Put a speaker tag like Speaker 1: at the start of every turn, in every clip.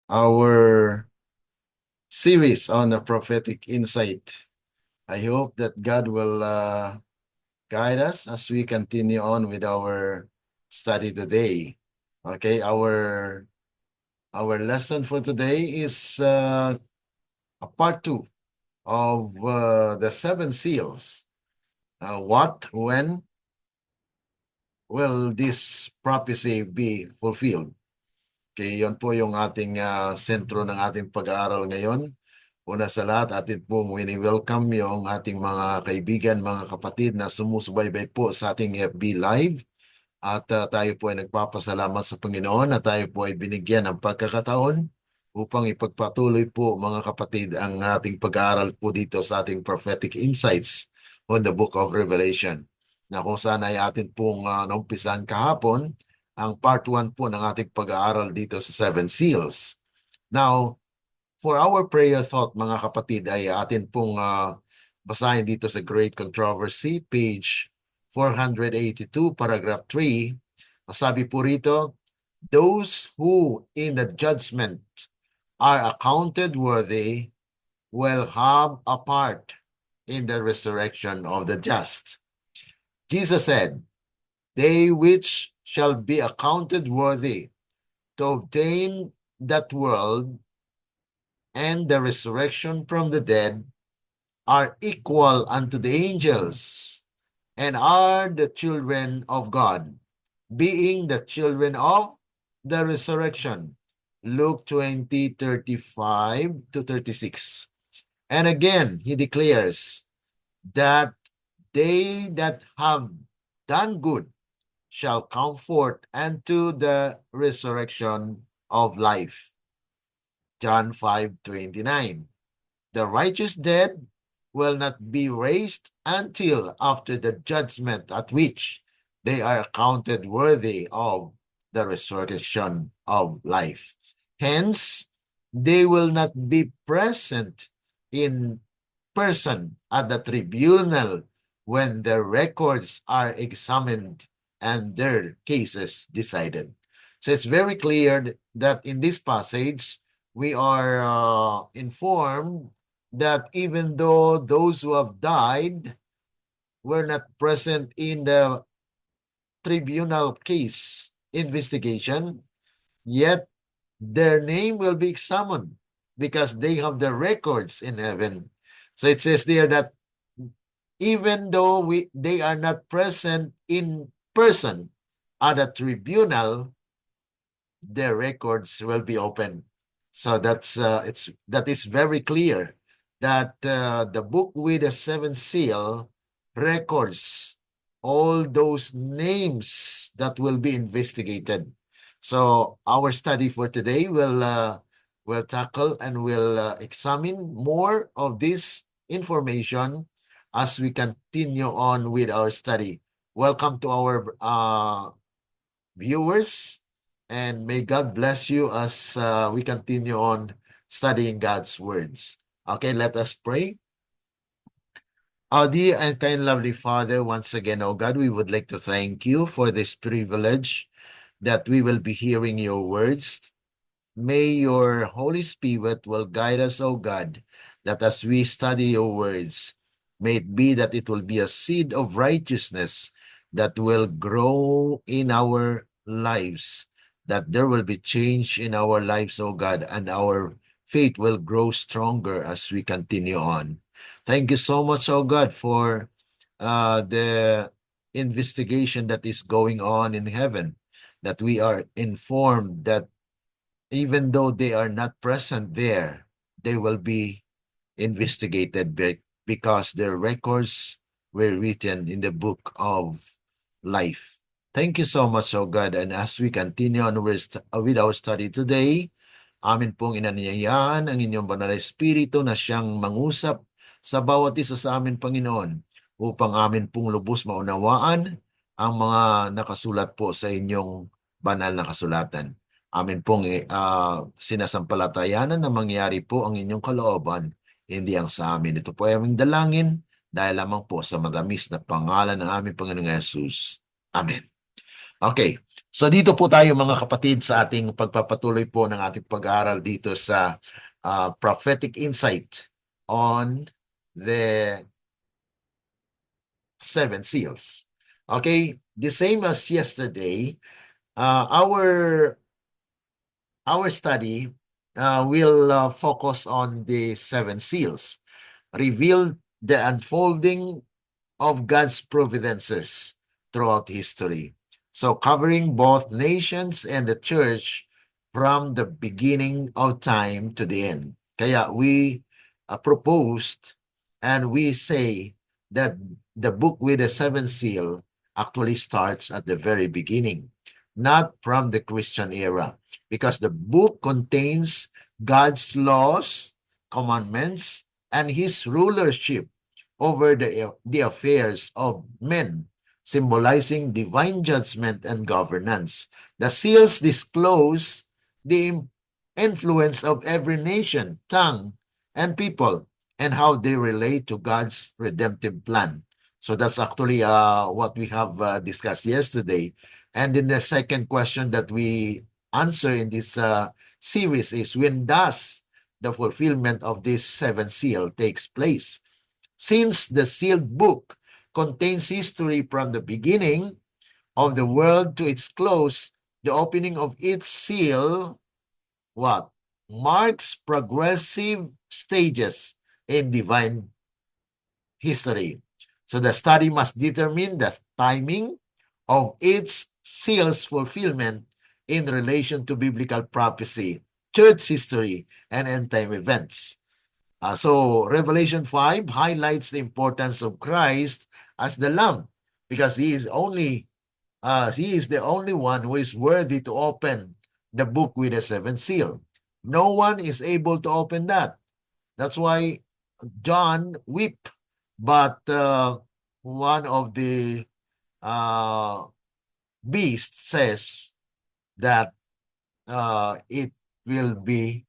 Speaker 1: our series on the prophetic insight. I hope that God will guide us as we continue on with our study today. Okay, our lesson for today is a part two of the seven seals. What, when will this prophecy be fulfilled? Okay, yon po yung ating sentro ng ating pag-aaral ngayon. Una sa lahat, atin pong wini-welcome yung ating mga kaibigan, mga kapatid na sumusubaybay po sa ating FB Live. At tayo po ay nagpapasalamat sa Panginoon na tayo po ay binigyan ng pagkakataon upang ipagpatuloy po mga kapatid ang ating pag-aaral po dito sa ating prophetic insights on the book of Revelation. Na kung saan ay atin pong naumpisan kahapon ang part 1 po ng ating pag-aaral dito sa Seven Seals. Now, for our prayer thought mga kapatid ay atin pong basahin dito sa Great Controversy, page 482, paragraph 3. Sabi po rito, those who in the judgment are accounted worthy will have a part in the resurrection of the just. Jesus said, they which shall be accounted worthy to obtain that world and the resurrection from the dead are equal unto the angels and are the children of God, being the children of the resurrection. Luke 20:35 to 36. And again, he declares that they that have done good shall come forth unto the resurrection of life. John 5:29. The righteous dead will not be raised until after the judgment at which they are accounted worthy of the resurrection of life. Hence, they will not be present in person at the tribunal when their records are examined and their cases decided. So it's very clear that in this passage, we are informed that even though those who have died were not present in the tribunal case investigation, yet their name will be examined because they have the records in heaven. So it says there that even though they are not present in person at a tribunal, their records will be open. So that is very clear that the book with the seven seal records all those names that will be investigated. So our study for today will tackle and will examine more of this information as we continue on with our study. Welcome to our viewers, and may God bless you as we continue on studying God's words. Okay, let us pray. Our dear and kind lovely Father, once again, oh God, we would like to thank you for this privilege that we will be hearing your words. May your Holy Spirit will guide us, oh God, that as we study your words, may it be that it will be a seed of righteousness that will grow in our lives, that there will be change in our lives, oh God, and our faith will grow stronger as we continue on. Thank you so much, oh God, for the investigation that is going on in heaven, that we are informed that even though they are not present there, they will be investigated because their records were written in the book of life. Thank you so much, oh God. And as we continue on with our study today, amin pong inanyayahan ang inyong banal na Espiritu na siyang mangusap sa bawat isa sa amin, Panginoon, upang amin pong lubos maunawaan ang mga nakasulat po sa inyong banal na kasulatan. Amin pong sinasampalatayanan na mangyari po ang inyong kalooban, hindi ang sa amin. Ito po ay aming dalangin dahil lamang po sa matamis na pangalan ng aming Panginoong Jesus. Amen. Okay, So dito po tayo mga kapatid sa ating pagpapatuloy po ng ating pag-aaral dito sa prophetic insight on the seven seals. Okay, the same as yesterday, our study will focus on the seven seals, reveal the unfolding of God's providences throughout history. So covering both nations and the church from the beginning of time to the end. Kaya we proposed and we say that the book with the seven seal actually starts at the very beginning, not from the Christian era, because the book contains God's laws, commandments, and his rulership over the affairs of men, symbolizing divine judgment and governance. The seals disclose the influence of every nation, tongue, and people, and how they relate to God's redemptive plan. So that's actually what we have discussed yesterday. And then the second question that we answer in this series is, when does the fulfillment of this seven seal takes place? Since the sealed book contains history from the beginning of the world to its close, the opening of its seal, what? Marks progressive stages in divine history. So the study must determine the timing of its seal's fulfillment in relation to biblical prophecy, church history, and end-time events. So Revelation 5 highlights the importance of Christ as the Lamb, because he is the only one who is worthy to open the book with the seventh seal. No one is able to open that. That's why John wept, but one of the uh, beasts says that it will be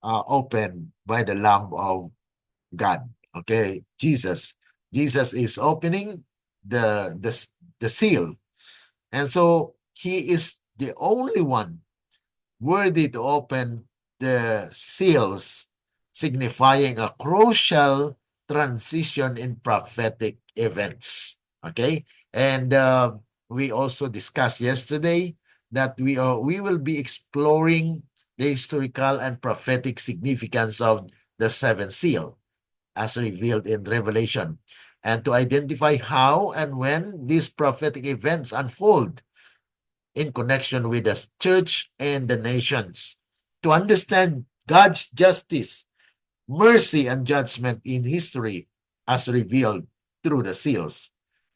Speaker 1: opened by the Lamb of God. Okay, Jesus. Jesus is opening the seal. And so he is the only one worthy to open the seals, signifying a crucial transition in prophetic events. Okay? And we also discussed yesterday that we will be exploring the historical and prophetic significance of the seventh seal as revealed in Revelation, and to identify how and when these prophetic events unfold in connection with the church and the nations. To understand God's justice, mercy, and judgment in history as revealed through the seals.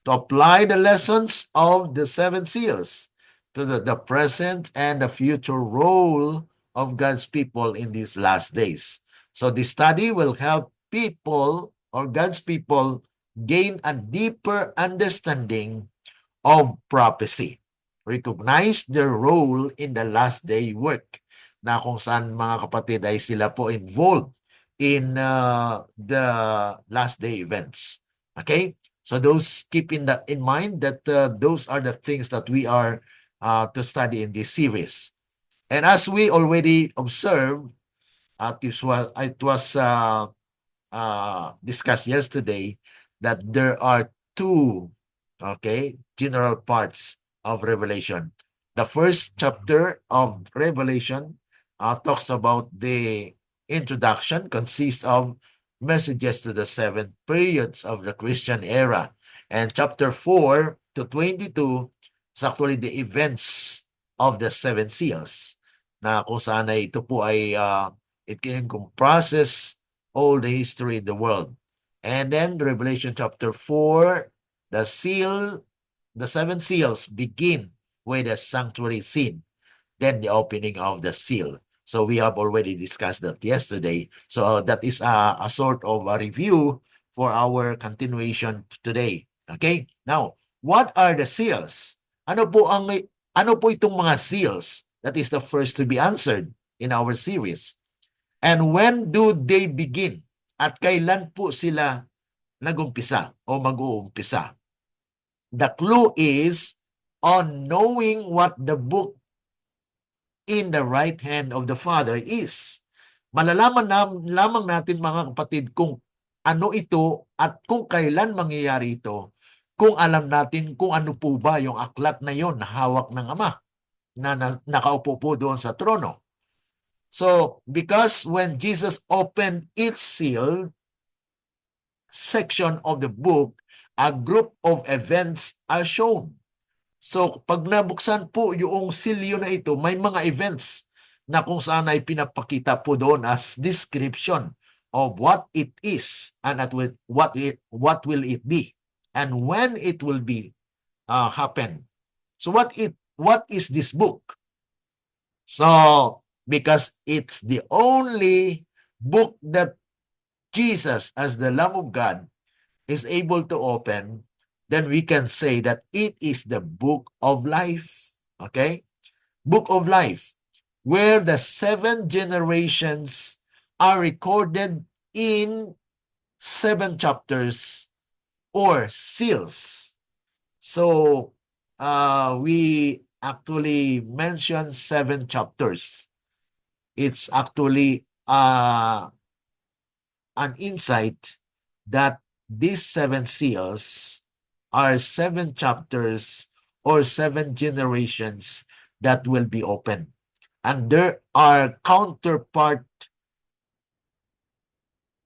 Speaker 1: To apply the lessons of the seven seals to the present and the future role of God's people in these last days. So this study will help people or God's people gain a deeper understanding of prophecy. Recognize their role in the last day work, na kung saan mga kapatid ay sila po involved in the last day events. Okay? So those, keep in mind that those are the things that we are to study in this series. And as we already observed, it was discussed yesterday, that there are two, okay, general parts of Revelation. The first chapter of Revelation talks about the introduction, consists of messages to the seven periods of the Christian era. And chapter 4 to 22 is actually the events of the seven seals, na kung saan ay ito po ay it can comprises all the history in the world. And then Revelation chapter 4, the seven seals begin with the sanctuary scene, then the opening of the seal. So we have already discussed that yesterday. So that is a sort of a review for our continuation today. Okay? Now, what are the seals? Ano po itong mga seals? That is the first to be answered in our series. And when do they begin? At kailan po sila nagumpisa o mag-uumpisa? The clue is on knowing what the book in the right hand of the Father is. Malalaman lamang natin mga kapatid kung ano ito at kung kailan mangyayari ito, kung alam natin kung ano po ba yung aklat na yon na hawak ng Ama na nakaupo po doon sa trono. So, because when Jesus opened its seal section of the book, a group of events are shown. So, pag nabuksan po yung silyo na ito, may mga events na kung saan ay pinapakita po doon as description of what it is and what will it be and when it will be happen. So what is this book? So because it's the only book that Jesus as the Lamb of God is able to open, then we can say that it is the book of life. Okay? Book of life, where the 7 generations are recorded in 7 chapters or seals. So, we actually mentioned 7 chapters. It's actually an insight that these 7 seals are 7 chapters or 7 generations that will be opened. And there are counterpart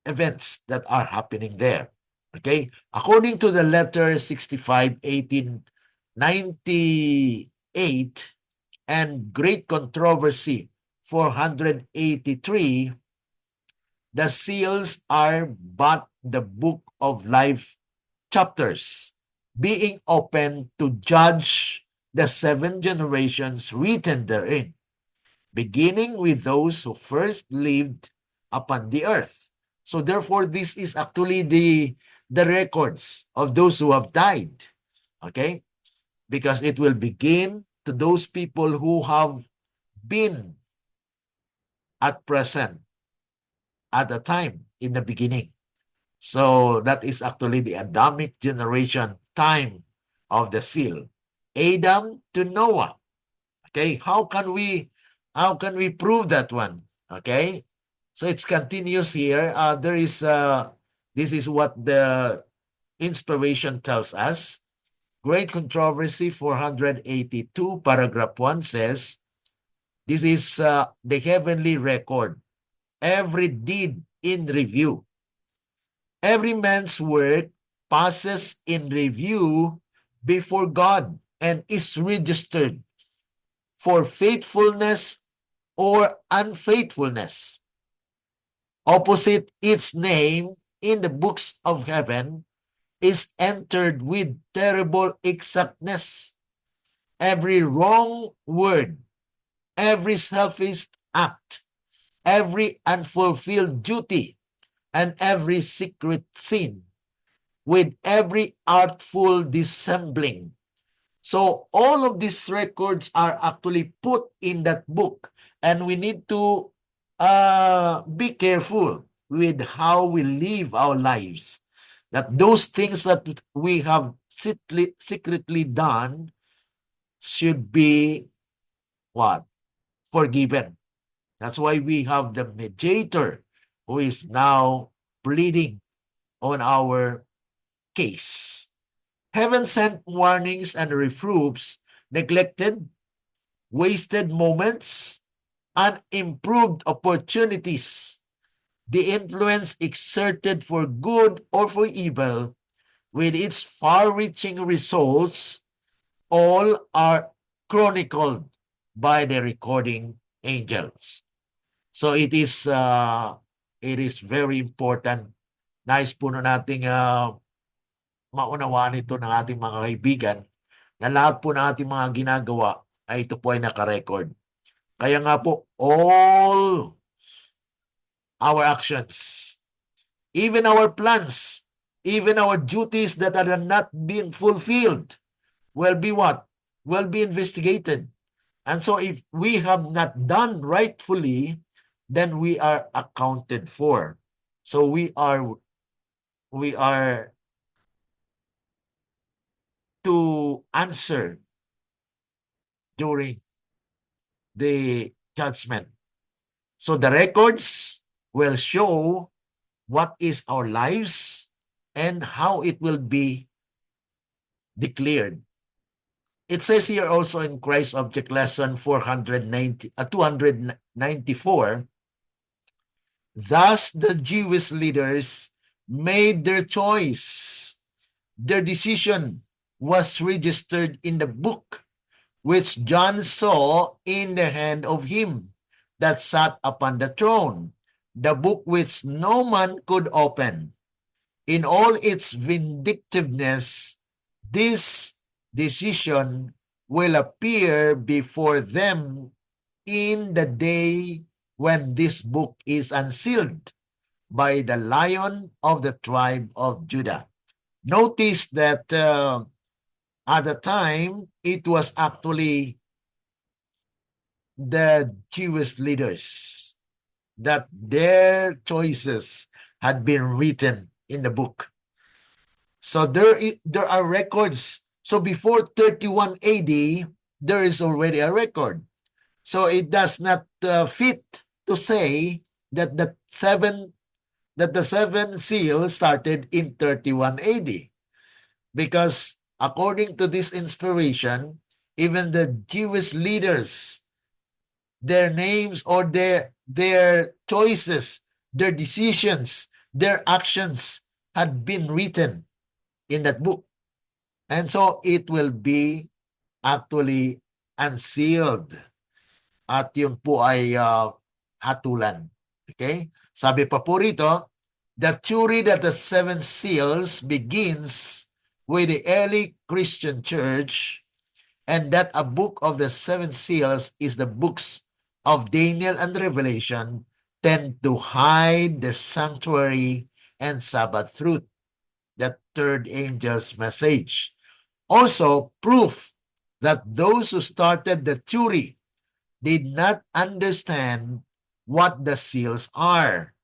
Speaker 1: events that are happening there. Okay? According to the letter 65, 1898 and Great Controversy 483, the seals are but the book of life chapters being opened to judge the 7 generations written therein, beginning with those who first lived upon the earth. So therefore, this is actually the records of those who have died. Okay? Because it will begin to those people who have been at present at the time in the beginning. So that is actually the Adamic generation time of the seal. Adam to Noah. Okay, how can we prove that one? Okay, so it's continuous here. This is what the inspiration tells us. Great Controversy 482 paragraph 1 says, this is the heavenly record, every deed in review. Every man's work passes in review before God and is registered for faithfulness or unfaithfulness. Opposite its name in the books of heaven is entered with terrible exactness. Every wrong word, every selfish act, every unfulfilled duty, and every secret sin, with every artful dissembling. So all of these records are actually put in that book, and we need to be careful with how we live our lives. That those things that we have secretly done should be what? Forgiven. That's why we have the mediator who is now pleading on our case. Heaven sent warnings and reproofs, neglected, wasted moments, unimproved opportunities, the influence exerted for good or for evil, with its far-reaching results, all are chronicled by the recording angels. So it is very important. Nais po na nating maunawaan ito ng ating mga kaibigan na lahat po ng ating mga ginagawa ay ito po ay nakarecord. Kaya nga po, all our actions, even our plans, even our duties that are not being fulfilled will be what? Will be investigated. And so if we have not done rightfully, then we are accounted for. So we are to answer during the judgment. So the records will show what is our lives and how it will be declared. It says here also in Christ Object Lesson 294, thus the Jewish leaders made their choice. Their decision was registered in the book which John saw in the hand of him that sat upon the throne, the book which no man could open. In all its vindictiveness, this decision will appear before them in the day when this book is unsealed by the Lion of the tribe of Judah. Notice that at the time, it was actually the Jewish leaders that their choices had been written in the book. So there are records. So before 31 AD, there is already a record. So it does not fit to say that the seven seals started in 31 AD, because according to this inspiration, even the Jewish leaders, their names or their choices, their decisions, their actions had been written in that book. And so it will be actually unsealed. At yun po ay hatulan. Okay? Sabi pa po rito, the theory that the seven seals begins with the early Christian church and that a book of the seven seals is the books of Daniel and Revelation tend to hide the sanctuary and Sabbath truth, the third angel's message. Also, proof that those who started the theory did not understand what the seals are.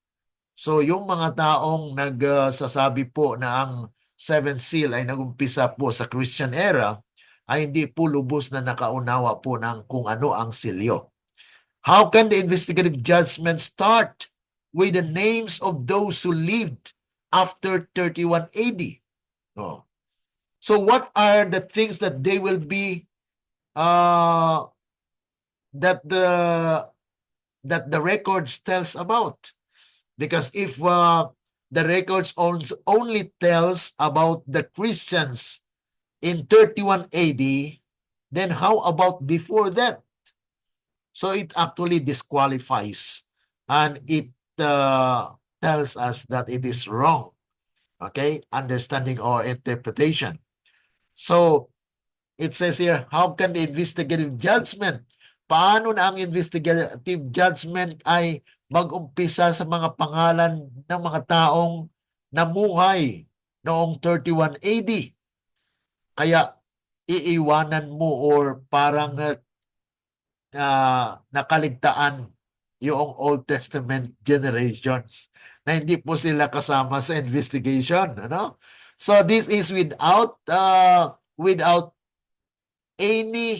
Speaker 1: So yung mga taong nagsasabi po na ang seven seal ay nagumpisa po sa Christian era ay hindi po lubos na nakaunawa po ng kung ano ang silyo. How can the investigative judgment start with the names of those who lived after 31 AD? Oh. So what are the things that they will be that the records tells about? Because if the records only tells about the Christians in 31 AD, then how about before that? So it actually disqualifies and it tells us that it is wrong. Okay? Understanding or interpretation. So it says here, how can the investigative judgment? Paano na ang investigative judgment ay mag-umpisa sa mga pangalan ng mga taong namuhay noong 31 AD? Kaya iiwanan mo or parang nakaligtaan yung Old Testament generations na hindi po sila kasama sa investigation, ano? So this is without any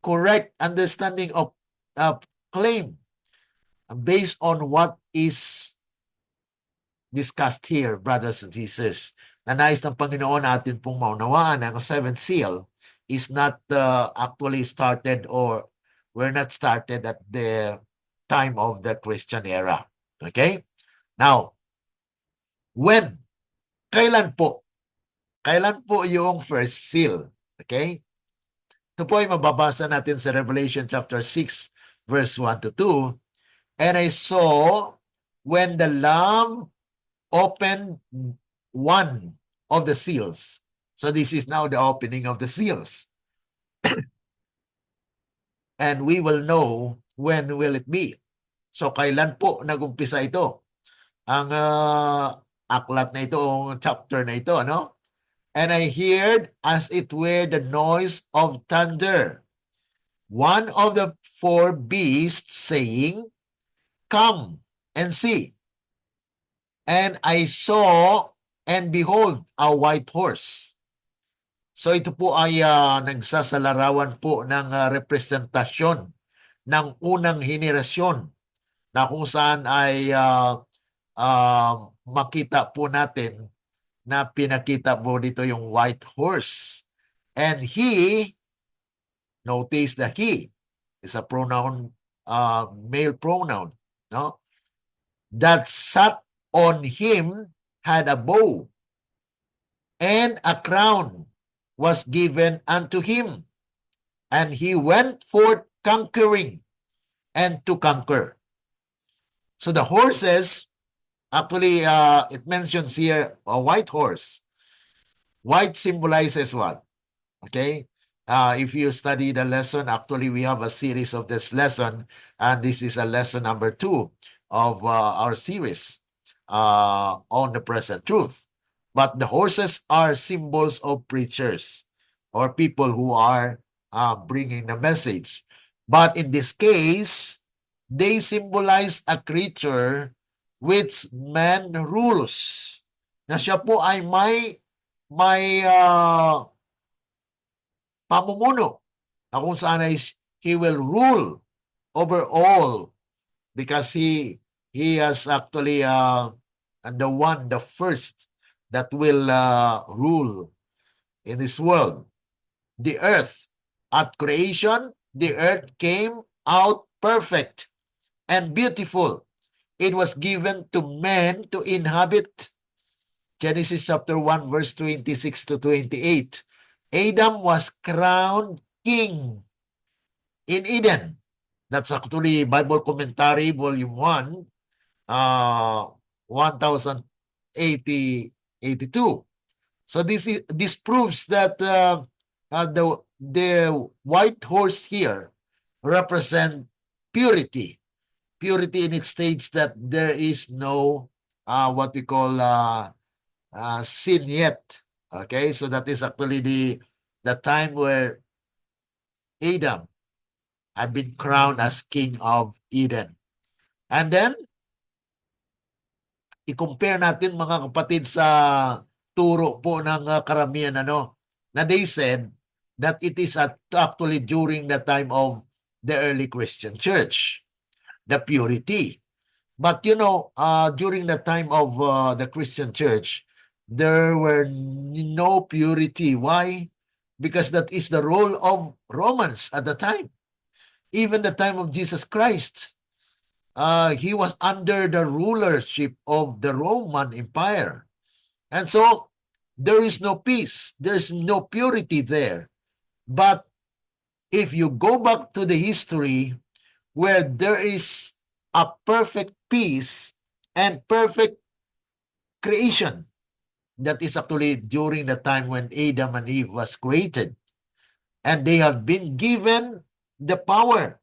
Speaker 1: correct understanding of claim based on what is discussed here, brothers and sisters. Na nais ng Panginoon natin pong maunawaan ang seventh seal is not actually started or were not started at the time of the Christian era. Okay? Now, kailan po? Kailan po yung first seal? Okay? Ito po ay mababasa natin sa Revelation chapter 6 verse 1 to 2. And I saw when the Lamb opened one of the seals. So this is now the opening of the seals. And we will know when will it be. So kailan po nagumpisa ito? Ang aklat na ito, chapter na ito, ano? And I heard as it were the noise of thunder. One of the four beasts saying, come and see. And I saw, and behold, a white horse. So ito po ay nagsasalarawan po ng representasyon ng unang henerasyon na kung saan ay makita po natin na pinakita po dito yung white horse. And he, notice the he is a pronoun, male pronoun, no? That sat on him had a bow, and a crown was given unto him, and he went forth conquering and to conquer. So the horses, actually, it mentions here a white horse. White symbolizes what? Okay. If you study the lesson, actually, we have a series of this lesson, and this is a lesson number 2 of our series on the present truth. But the horses are symbols of preachers or people who are bringing the message. But in this case, they symbolize a creature which man rules. Na siya po ay may pamumuno na kung saan ay he will rule over all because he has actually the first that will rule in this world. The earth, at creation, the earth came out perfect and beautiful. It was given to men to inhabit. Genesis chapter 1 verse 26 to 28. Adam was crowned king in Eden. That's actually Bible Commentary, Volume 1, 1082. So this proves that the white horse here represent purity. Purity in its states that there is no what we call sin yet. Okay, so that is actually the time where Adam had been crowned as king of Eden. And then, i-compare natin mga kapatid sa turo po ng karamihan na they said that it is actually during the time of the early Christian church, the purity. But during the time of the Christian church, there were no purity. Why? Because that is the role of Romans at the time. Even the time of Jesus Christ, he was under the rulership of the Roman Empire. And so, there is no peace. There's no purity there. But if you go back to the history where there is a perfect peace and perfect creation, that is actually during the time when Adam and Eve was created. And they have been given the power.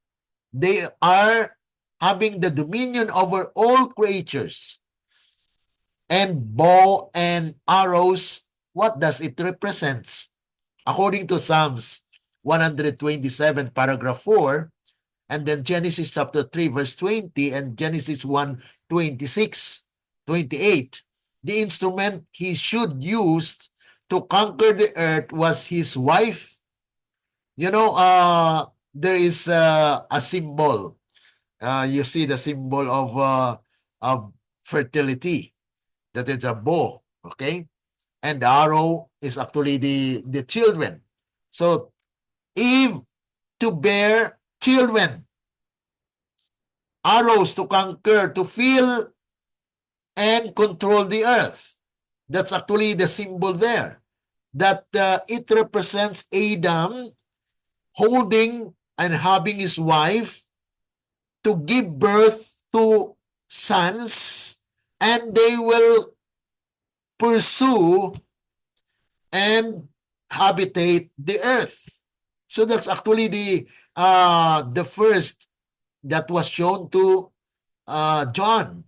Speaker 1: They are having the dominion over all creatures. And bow and arrows, what does it represent? According to Psalms 127, paragraph 4, and then Genesis chapter 3, verse 20, and Genesis 1, 26, 28, the instrument he should use to conquer the earth was his wife. There is a symbol. You see the symbol of fertility. That is a bow, okay? And the arrow is actually the children. So, Eve to bear children, arrows to conquer, to fill and control the earth. That's actually the symbol there. That it represents Adam holding and having his wife to give birth to sons, and they will pursue and habitate the earth. So that's actually the first that was shown to John,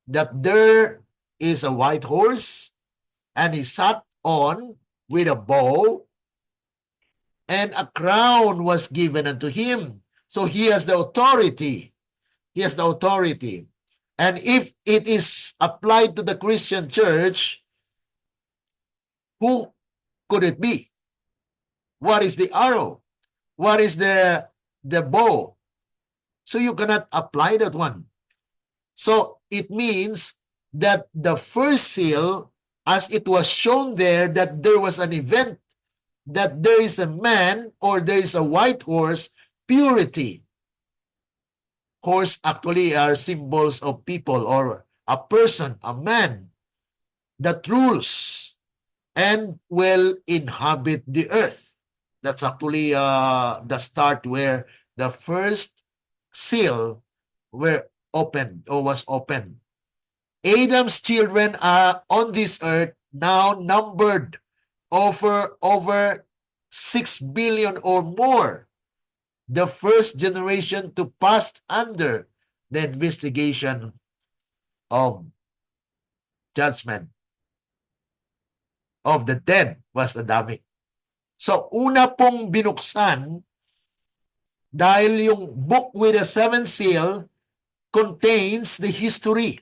Speaker 1: that there is a white horse, and he sat on with a bow, and a crown was given unto him. So he has the authority. He has the authority. And if it is applied to the Christian church, who could it be? What is the arrow? What is the bow? So you cannot apply that one. So it means that the first seal, as it was shown there, that there was an event, that there is a man or there is a white horse, purity. Horse actually are symbols of people or a person, a man that rules and will inhabit the earth. That's actually the start where the first seal were opened or was opened. Adam's children are on this earth now numbered over 6 billion or more. The first generation to pass under the investigation of judgment of the dead was Adamic. So una pong binuksan dahil yung book with the seven seal contains the history.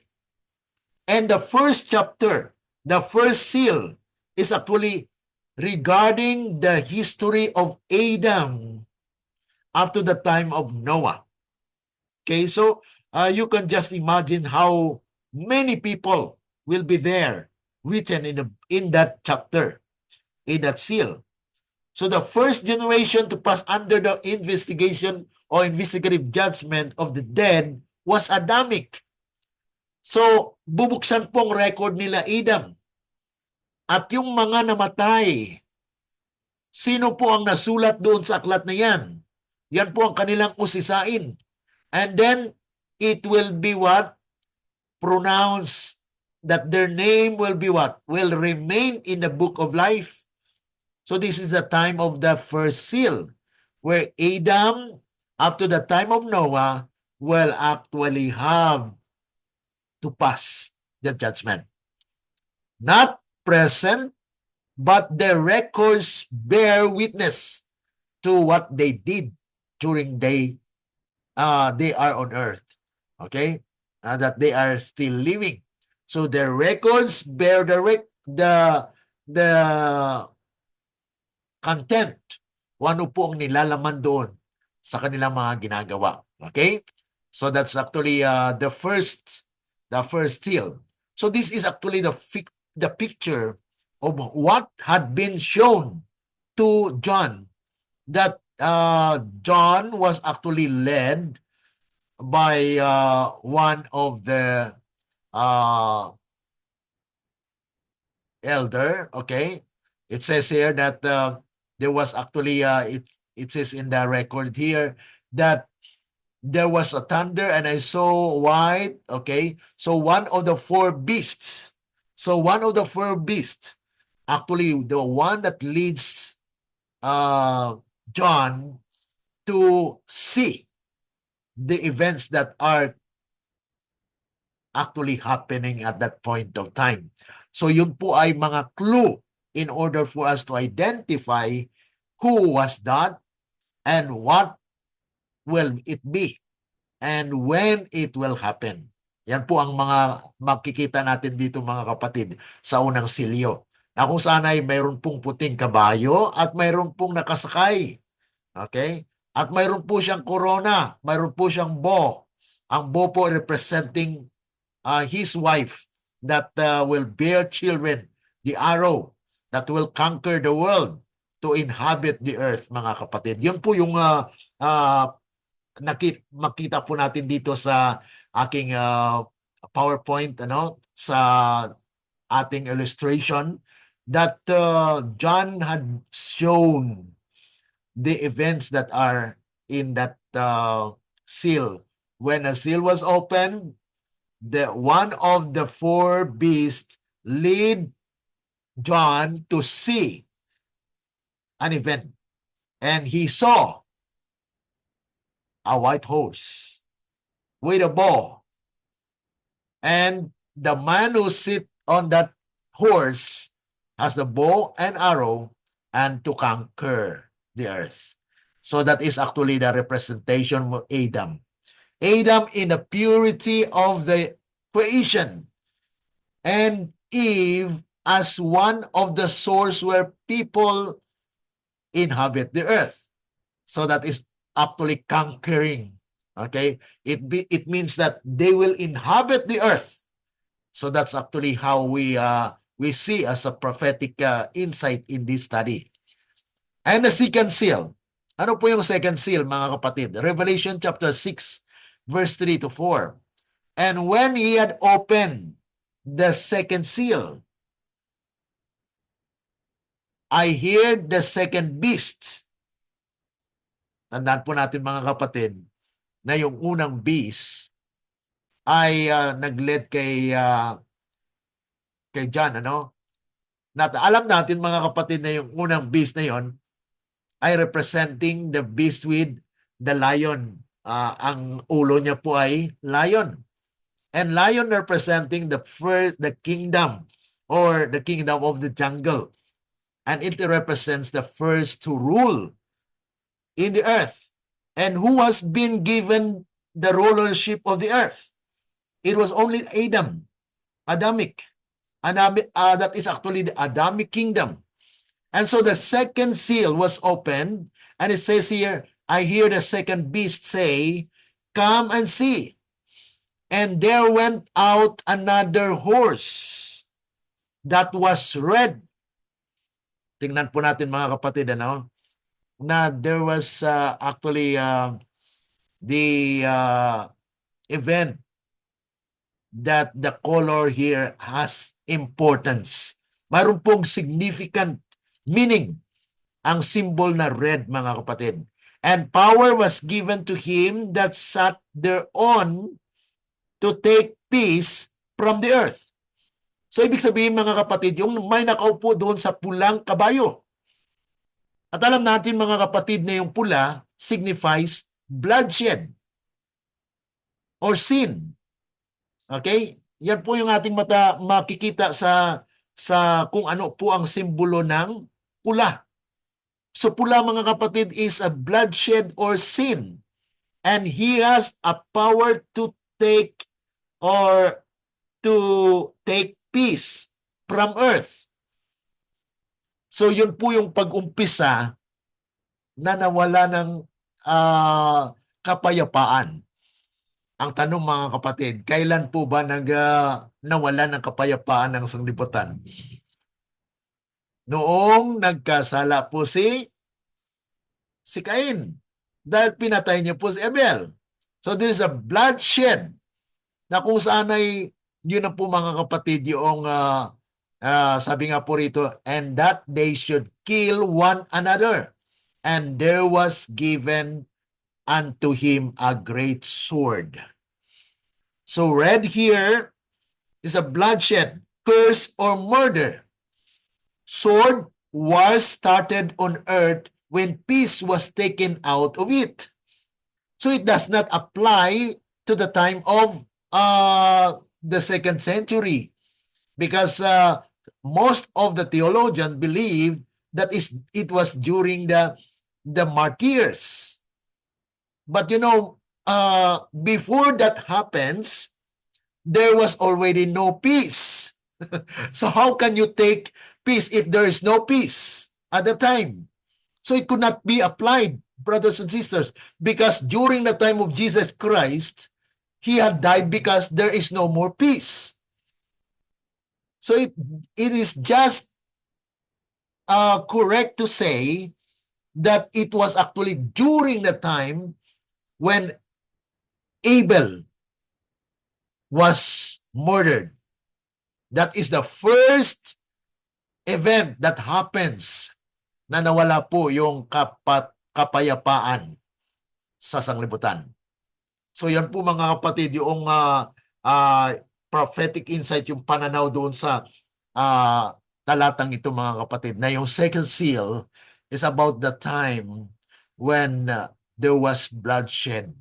Speaker 1: And the first chapter, the first seal, is actually regarding the history of Adam up to the time of Noah. Okay, so you can just imagine how many people will be there written in that chapter, in that seal. So the first generation to pass under the investigation or investigative judgment of the dead was Adamic. So bubuksan pong record nila Adam. At yung mga namatay, sino po ang nasulat doon sa aklat na yan? Yan po ang kanilang usisain. And then, it will be what? Pronounced that their name will be what? Will remain in the book of life. So this is the time of the first seal, where Adam, up to the time of Noah, will actually have to pass the judgment. Not present, but the records bear witness to what they did during they are on earth. Okay? That they are still living. So their records bear the content. Ano po ang nilalaman doon sa kanilang mga ginagawa. Okay? So that's actually the first seal. So this is actually the picture of what had been shown to John, that John was actually led by one of the elder. Okay, it says here that there was actually it says in the record here that there was a thunder and I saw white. Okay, so one of the four beasts. So one of the four beasts, actually the one that leads John to see the events that are actually happening at that point of time. So yun po ay mga clue in order for us to identify who was that and what will it be and when it will happen. Yan po ang mga makikita natin dito mga kapatid sa unang silyo. Na kung saan ay mayroon pong puting kabayo at mayroon pong nakasakay. Okay? At mayroon po siyang corona, mayroon po siyang bow. Ang bow po representing his wife that will bear children, the arrow that will conquer the world to inhabit the earth, mga kapatid. Yun po yung makita po natin dito sa aking PowerPoint, sa ating illustration, that John had shown the events that are in that seal. When a seal was opened, one of the four beasts lead John to see an event. And he saw a white horse with a bow. And the man who sit on that horse has the bow and arrow and to conquer the earth. So that is actually the representation of Adam. Adam in the purity of the creation, and Eve as one of the source where people inhabit the earth. So that is actually conquering. Okay? It means that they will inhabit the earth. So that's actually how we see as a prophetic insight in this study. And the second seal. Ano po yung second seal, mga kapatid? Revelation chapter 6, verse 3 to 4. And when he had opened the second seal, I heard the second beast. Tandaan po natin, mga kapatid, na yung unang beast ay nag-led kay John, ano? Alam natin, mga kapatid, na yung unang beast na yon ay representing the beast with the lion. Ang ulo niya po ay lion. And lion representing the kingdom or the kingdom of the jungle. And it represents the first to rule in the earth. And who has been given the rulership of the earth? It was only Adamic. That is actually the Adamic kingdom. And so the second seal was opened, and it says here, I hear the second beast say, come and see. And there went out another horse that was red. Tingnan po natin, mga kapatid, ano? Na there was actually the event that the color here has importance. Mayroon pong significant meaning ang symbol na red, mga kapatid. And power was given to him that sat thereon to take peace from the earth. So ibig sabihin, mga kapatid, yung may nakaupo doon sa pulang kabayo. At alam natin, mga kapatid, na yung pula signifies bloodshed or sin. Okay? Yan po yung ating mata makikita sa kung ano po ang simbolo ng pula. So pula, mga kapatid, is a bloodshed or sin. And he has a power to take peace from earth. So yun po yung pag-umpisa na nawala ng kapayapaan. Ang tanong, mga kapatid, kailan po ba nawala ng kapayapaan ng sanglibutan? Noong nagkasala po si Cain, dahil pinatay niya po si Abel. So there is a bloodshed na kung saan ay yun na po, mga kapatid, yung sabi nga po rito, and that they should kill one another. And there was given unto him a great sword. So red here is a bloodshed, curse, or murder. Sword wars started on earth when peace was taken out of it. So it does not apply to the time of the 2nd century, because most of the theologians believe that it was during the martyrs. But before that happens, there was already no peace. So how can you take peace if there is no peace at the time? So it could not be applied, brothers and sisters, because during the time of Jesus Christ, he had died because there is no more peace. So it is just correct to say that it was actually during the time when Abel was murdered. That is the first event that happens na nawala po yung kapayapaan sa sanglibutan. So yan po, mga kapatid, yung prophetic insight, yung pananaw doon sa talatang ito, mga kapatid, na yung second seal is about the time when there was bloodshed.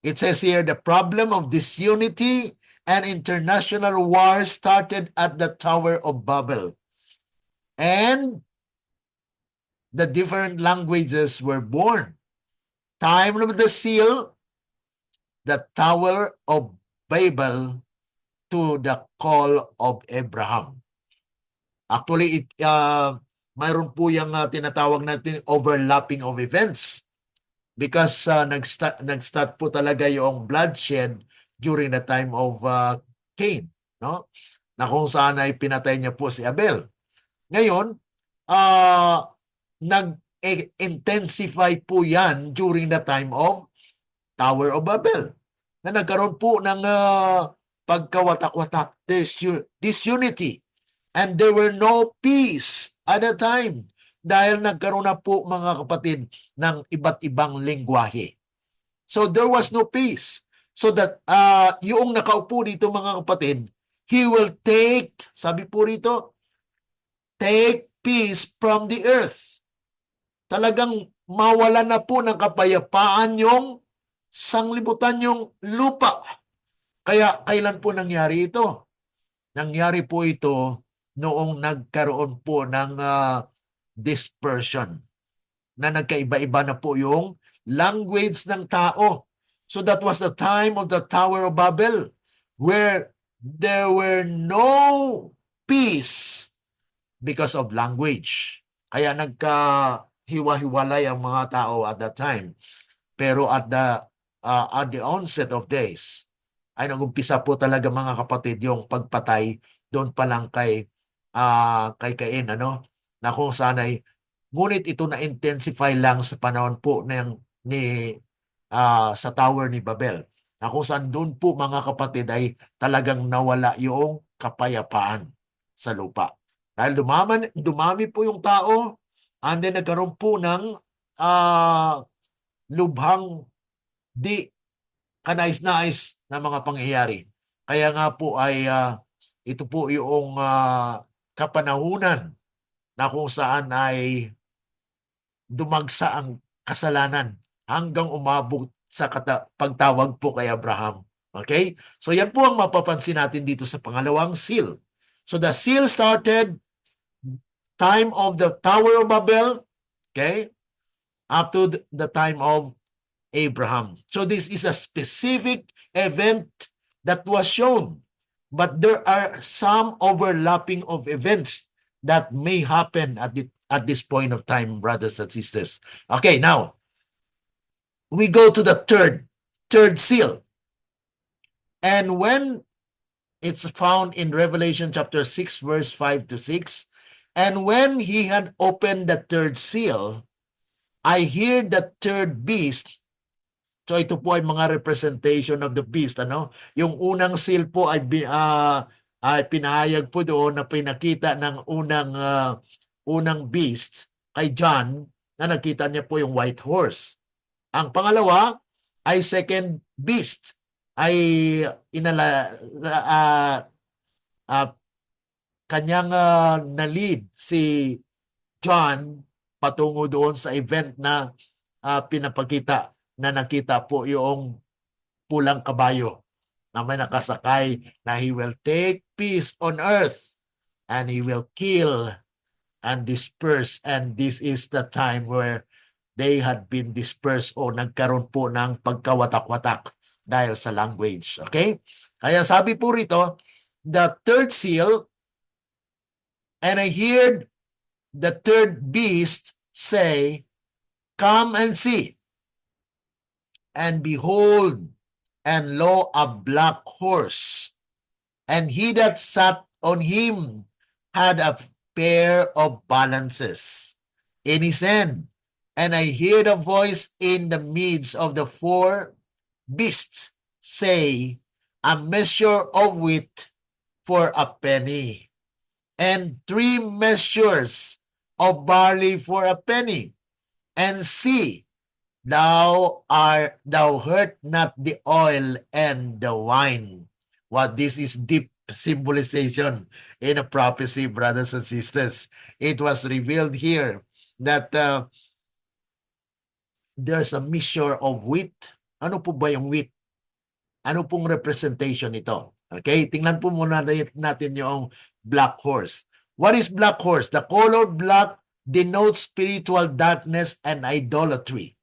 Speaker 1: It says here, the problem of disunity and international war started at the Tower of Babel. And the different languages were born. Time of the seal, the Tower of Babel, to the call of Abraham. Actually, mayroon po yung tinatawag natin overlapping of events. Because nag-start po talaga yung bloodshed during the time of Cain, no? Na kung saan ay pinatay niya po si Abel. Ngayon, nag-intensify po yan during the time of Tower of Babel. Na nagkaroon po ng pagkawatak-watak, disunity. And there were no peace at the time dahil nagkaroon na po mga kapatid ng iba't ibang lengguwahe. So there was no peace. So that yung nakaupo dito mga kapatid, he will take, sabi po rito, take peace from the earth. Talagang mawala na po ng kapayapaan yung sanglibutan yung lupa. Kaya kailan po nangyari ito? Nangyari po ito noong nagkaroon po ng dispersion na nagkaiba-iba na po yung language ng tao. So that was the time of the Tower of Babel where there were no peace because of language. Kaya nagkahiwa-hiwalay ang mga tao at that time. Pero at the onset of days, ay nagumpisa po talaga mga kapatid yung pagpatay doon pa lang kay Cain, ano? Na kung saan ay ngunit ito na intensify lang sa panahon po sa Tower ni Babel. Na kung saan doon po mga kapatid ay talagang nawala yung kapayapaan sa lupa. Dahil dumami po yung tao, and then nagkaroon po ng lubhang di kanais-nais na mga pangyayari. Kaya nga po ay ito po yung kapanahunan na kung saan ay dumagsa ang kasalanan hanggang umabot sa pagtawag po kay Abraham. Okay? So yan po ang mapapansin natin dito sa pangalawang seal. So the seal started time of the Tower of Babel, okay, up to the time of Abraham. So this is a specific event that was shown, but there are some overlapping of events that may happen at this point of time, brothers and sisters. Okay, now we go to the third seal. And when it's found in Revelation chapter 6, verse 5 to 6, and when he had opened the third seal, I hear the third beast. So ito po ay mga representation of the beast, ano? Yung unang seal po ay pinahayag po doon na pinakita ng unang beast kay John na nakita niya po yung white horse. Ang pangalawa ay second beast ay kanyang na-lead si John patungo doon sa event na pinapakita na nakita po yung pulang kabayo na may nakasakay na he will take peace on earth and he will kill and disperse, and this is the time where they had been dispersed o nagkaroon po ng pagkawatak-watak dahil sa language. Okay? Kaya sabi po rito, the third seal, and I heard the third beast say, come and see. And behold, and lo, a black horse, and he that sat on him had a pair of balances in his hand. And I heard a voice in the midst of the four beasts say, a measure of wheat for a penny, and 3 measures of barley for a penny. And see, thou hurt not the oil and the wine. What this is deep symbolization in a prophecy, brothers and sisters. It was revealed here that there's a measure of wheat. Ano po ba yung wheat? Ano pong representation ito? Okay, tingnan po muna natin yung black horse. What is black horse? The color black denotes spiritual darkness and idolatry.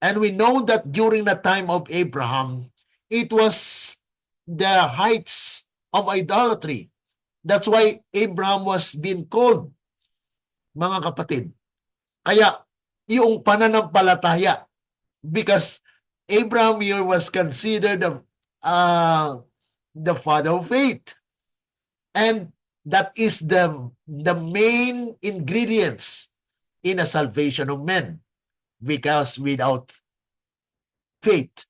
Speaker 1: And we know that during the time of Abraham, it was the heights of idolatry. That's why Abraham was being called mga kapatid. Kaya, yung pananampalataya, because Abraham here was considered the father of faith. And that is the main ingredients in a salvation of men. Because without faith,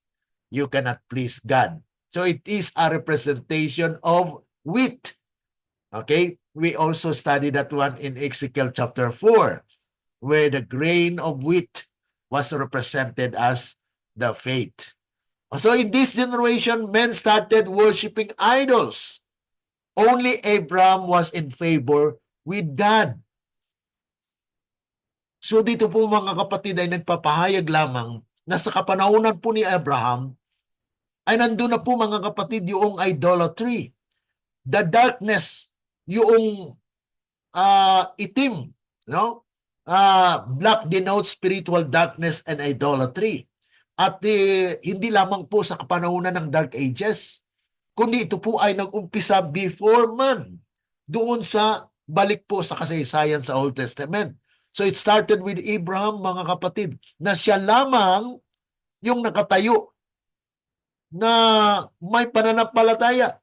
Speaker 1: you cannot please God. So it is a representation of wheat. Okay? We also studied that one in Ezekiel chapter 4, where the grain of wheat was represented as the faith. So in this generation, men started worshiping idols. Only Abraham was in favor with God. So dito po mga kapatid ay nagpapahayag lamang na sa kapanahunan po ni Abraham ay nandun na po mga kapatid yung idolatry. The darkness, yung itim, no? Black denotes spiritual darkness and idolatry. At hindi lamang po sa kapanahunan ng Dark Ages, kundi ito po ay nag-umpisa before man, doon sa balik po sa kasaysayan sa Old Testament. So it started with Abraham, mga kapatid, na siya lamang yung nakatayo na may pananampalataya.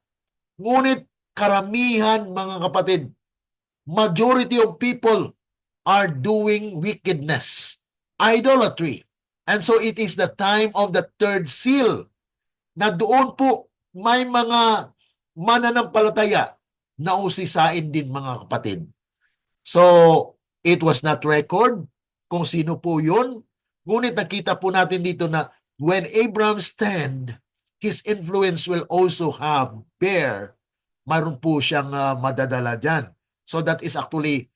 Speaker 1: Ngunit karamihan, mga kapatid, majority of people are doing wickedness, idolatry. And so it is the time of the third seal na doon po may mga mananampalataya na usisain din, mga kapatid. So, it was not record kung sino po yun. Ngunit nakita po natin dito na when Abraham stand, his influence will also bear. Mayroon po siyang madadala dyan. So that is actually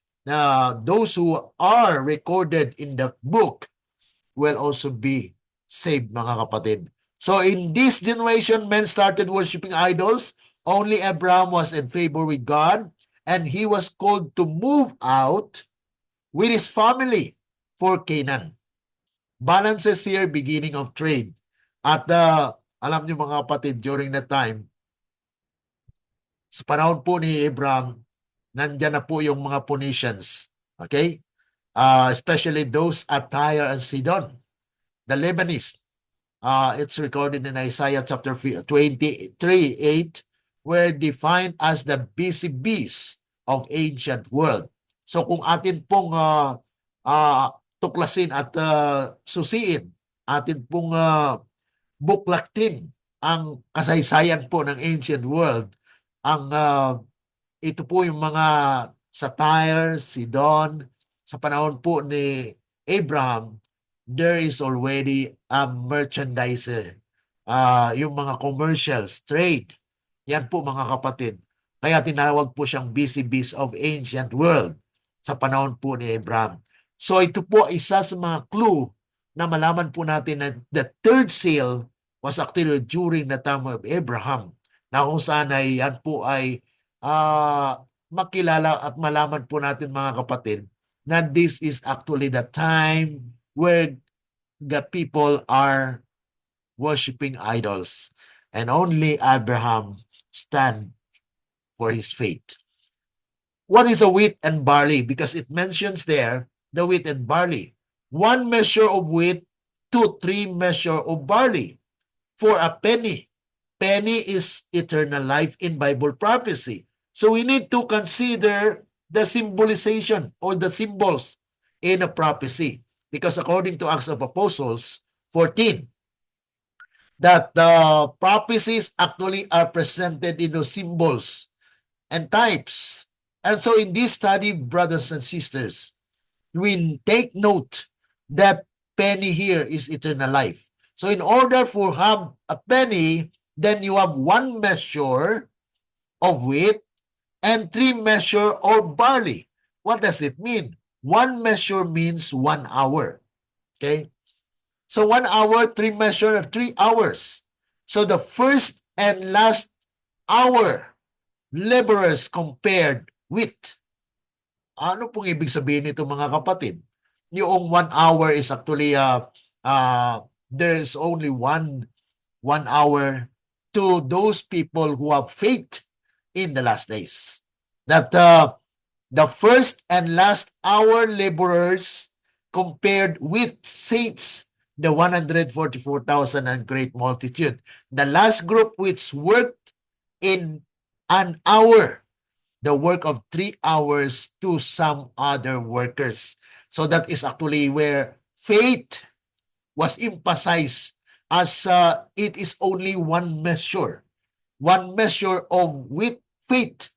Speaker 1: those who are recorded in the book will also be saved, mga kapatid. So in this generation, men started worshiping idols. Only Abraham was in favor with God, and he was called to move out with his family for Canaan. Balances here, beginning of trade. At alam niyo mga kapatid, during that time, sa panahon po ni Abraham, nandyan na po yung mga Phoenicians. Okay? Especially those at Tyre and Sidon. The Lebanese. It's recorded in Isaiah chapter 23:8, where defined as the busy bees of ancient world. So kung atin pong tuklasin at susiin, atin pong buklaktin ang kasaysayan po ng ancient world, ang ito po yung mga sa Tyre, Sidon, sa panahon po ni Abraham, there is already a merchandiser. Yung mga commercials, trade. Yan po mga kapatid. Kaya tinawag po siyang busy bees of ancient world sa panahon po ni Abraham. So ito po isa sa mga clue na malaman po natin na the third seal was actually during the time of Abraham, na kung saan ay yan po ay makilala at malaman po natin, mga kapatid, na this is actually the time where the people are worshiping idols, and only Abraham stand for his faith. What is a wheat and barley? Because it mentions there the wheat and barley. 1 measure of wheat to 3 measure of barley for a penny. Penny is eternal life in Bible prophecy. So we need to consider the symbolization or the symbols in a prophecy. Because according to Acts of Apostles 14, that the prophecies actually are presented in those symbols and types. And so in this study, brothers and sisters, we take note that penny here is eternal life. So in order for have a penny, then you have 1 measure of wheat and 3 measure of barley. What does it mean? 1 measure means 1 hour. Okay? So 1 hour, 3 measure, 3 hours. So the first and last hour, laborers compared with. Ano pong ibig sabihin nito, mga kapatid? Yung 1 hour is actually, there is only one hour to those people who have faith in the last days. That The first and last hour laborers compared with saints, the 144,000 and great multitude. The last group which worked in an hour, the work of 3 hours to some other workers. So that is actually where faith was emphasized as it is only one measure of with faith,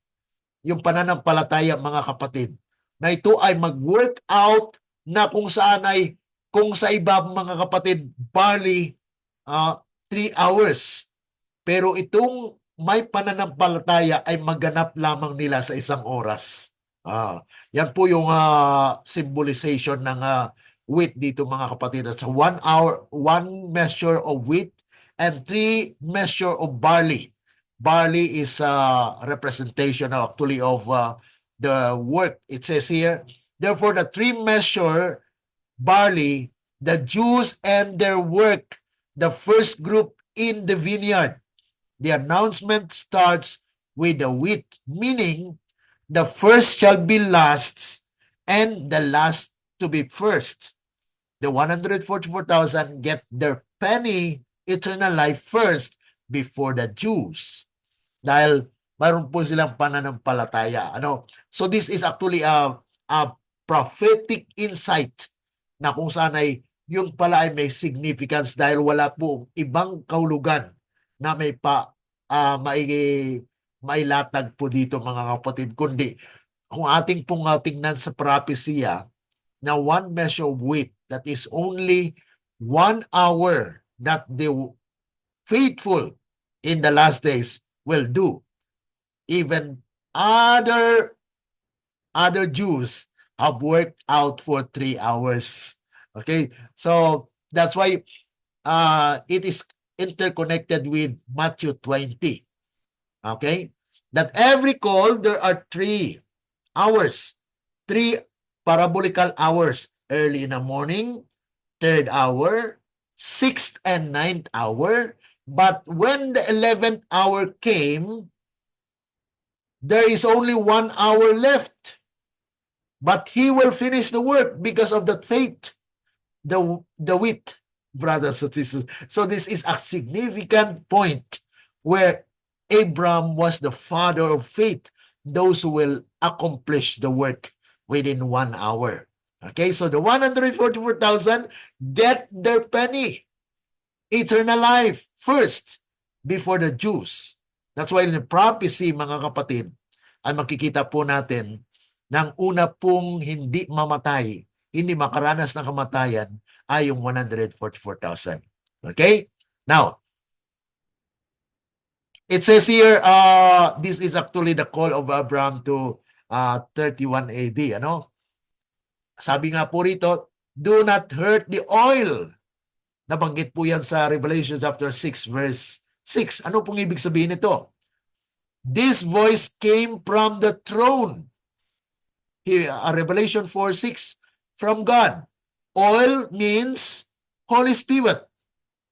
Speaker 1: yung pananampalataya mga kapatid, na ito ay mag-work out na kung saan ay kung sa iba mga kapatid barley 3 hours, pero itong may pananampalataya ay maganap lamang nila sa 1 oras. Yan po yung symbolization ng wheat dito mga kapatid. Sa 1 hour, 1 measure of wheat and 3 measure of barley. Barley is a representation actually of the work. It says here, therefore the 3 measure barley, the Jews and their work, the first group in the vineyard. The announcement starts with the wheat, meaning the first shall be last and the last to be first. The 144,000 get their penny eternal life first before the Jews. Dahil mayroon po silang pananampalataya. So this is actually a prophetic insight na kung saan ay yung pala ay may significance dahil wala po ibang kahulugan na mailatag po dito mga kapatid, kundi kung ating pong tingnan sa propesya na 1 measure of wheat, that is only 1 hour that the faithful in the last days will do. Even other Jews have worked out for 3 hours. Okay, so that's why it is interconnected with Matthew 20. Okay, that every call there are 3 hours, 3 parabolical hours: early in the morning, 3rd hour, 6th and 9th hour. But when the 11th hour came, there is only 1 hour left. But he will finish the work because of that faith, the wheat, brothers and sisters. So this is a significant point where Abraham was the father of faith, those who will accomplish the work within 1 hour. Okay, so the 144,000 get their penny, eternal life first before the Jews. That's why in the prophecy, mga kapatid, ay makikita po natin ng una pong hindi mamatay, hindi makaranas ng kamatayan ay yung 144,000. Okay? Now, it says here, this is actually the call of Abraham to 31 AD. Sabi nga po rito, do not hurt the oil. Nabanggit po yan sa Revelation chapter 6 verse 6. Ano pong ibig sabihin nito? This voice came from the throne. Here, Revelation 4:6, from God. Oil means Holy Spirit.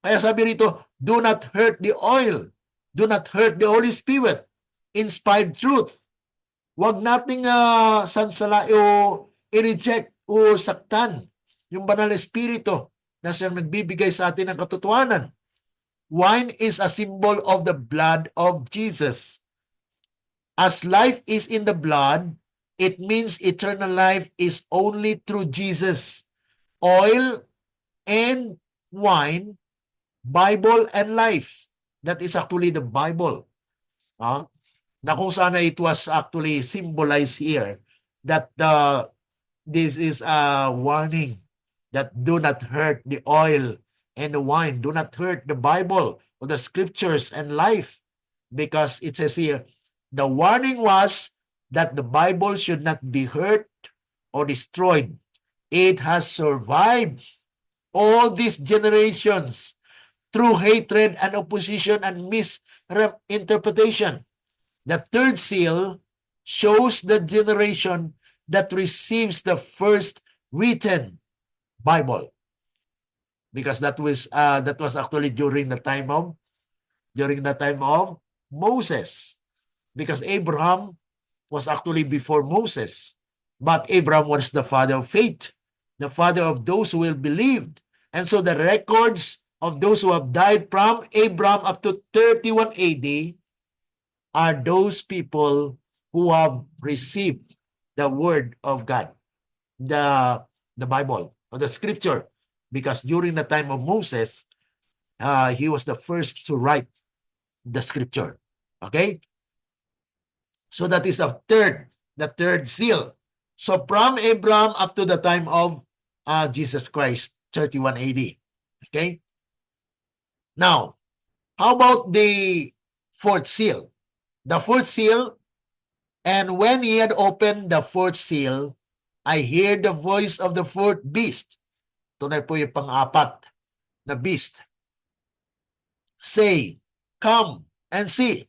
Speaker 1: Kaya sabi rito, do not hurt the oil. Do not hurt the Holy Spirit. Inspired truth. Huwag nating sansala o i-reject o saktan yung banal espiritu na siyang nagbibigay sa atin ng katotohanan. Wine is a symbol of the blood of Jesus. As life is in the blood, it means eternal life is only through Jesus. Oil and wine, Bible and life. That is actually the Bible. Na kung sana it was actually symbolized here that this is a warning that do not hurt the oil and the wine. Do not hurt the Bible or the scriptures and life. Because it says here, the warning was that the Bible should not be hurt or destroyed. It has survived all these generations through hatred and opposition and misinterpretation. The 3rd seal shows the generation that receives the first written Bible, because that was actually during the time of Moses, because Abraham was actually before Moses. But Abraham was the father of faith, the father of those who will believe. And so the records of those who have died from Abraham up to 31 AD are those people who have received the word of God, the Bible, or the scripture. Because during the time of Moses, he was the first to write the scripture. Okay? So that is the third seal. So from Abraham up to the time of Jesus Christ, 31 AD. Okay? Now, how about the fourth seal? The fourth seal, and when he had opened the fourth seal, I heard the voice of the fourth beast. Ito na po yung pang-apat na beast. Say, come and see.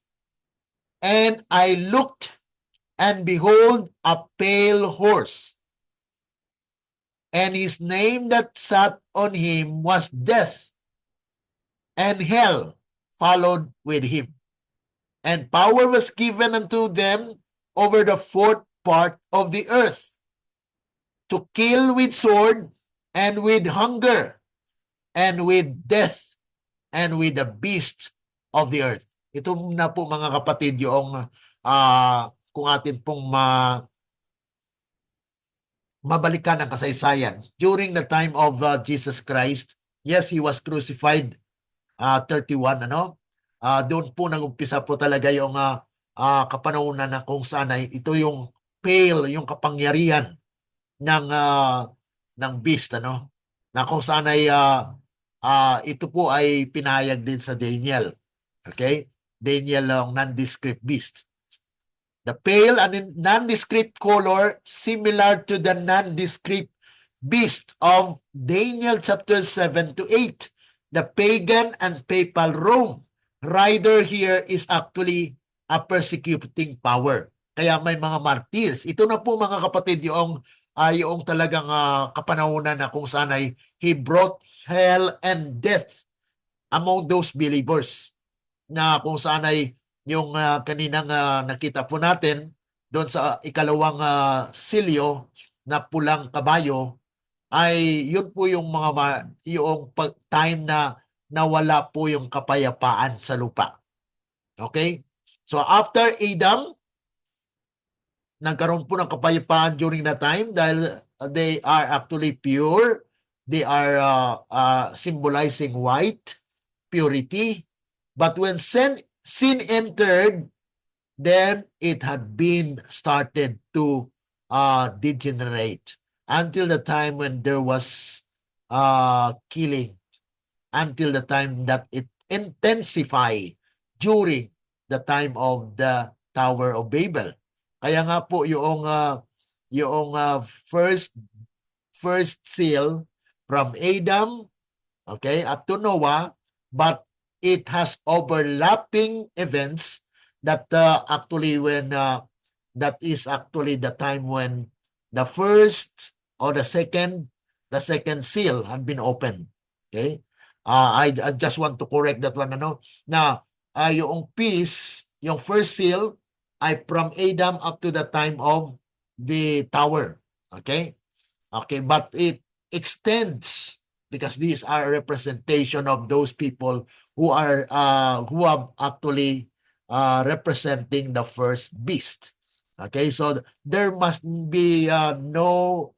Speaker 1: And I looked, and behold, a pale horse. And his name that sat on him was Death, and hell followed with him. And power was given unto them over the fourth part of the earth, to kill with sword, and with hunger, and with death, and with the beasts of the earth. Ito na po mga kapatid yung kung atin pong mabalikan ang kasaysayan. During the time of Jesus Christ, yes, he was crucified 31, doon po nag-umpisa po talaga yung kapanahunan na kung saan ay ito yung pale, yung kapangyarihan ng beast, na kung saan ay ito po ay pinahayag din sa Daniel. Okay? Daniel ang nondescript beast. The pale and nondescript color similar to the nondescript beast of Daniel chapter 7 to 8. The pagan and papal Rome. Rider here is actually a persecuting power. Kaya may mga martyrs. Ito na po mga kapatid yung talagang kapanahunan na kung saan ay he brought hell and death among those believers. Na kung saan ay yung kaninang nakita po natin doon sa ikalawang silyo na pulang kabayo, ay yun po yung yung time na nawala po yung kapayapaan sa lupa. Okay? So after Adam, nagkaroon po ng kapayapaan during that time dahil they are actually pure. They are symbolizing white, purity. But when sin entered, then it had been started to degenerate until the time when there was killing, until the time that it intensified during the time of the Tower of Babel. Kaya nga po yung first seal from Adam, okay, up to Noah, but it has overlapping events that actually when that is actually the time when the first or the second seal had been opened. Okay? I just want to correct that one, na yung peace, yung first seal ay from Adam up to the time of the tower. Okay? Okay, but it extends because these are a representation of those people who are who have actually representing the first beast. Okay, so there must be no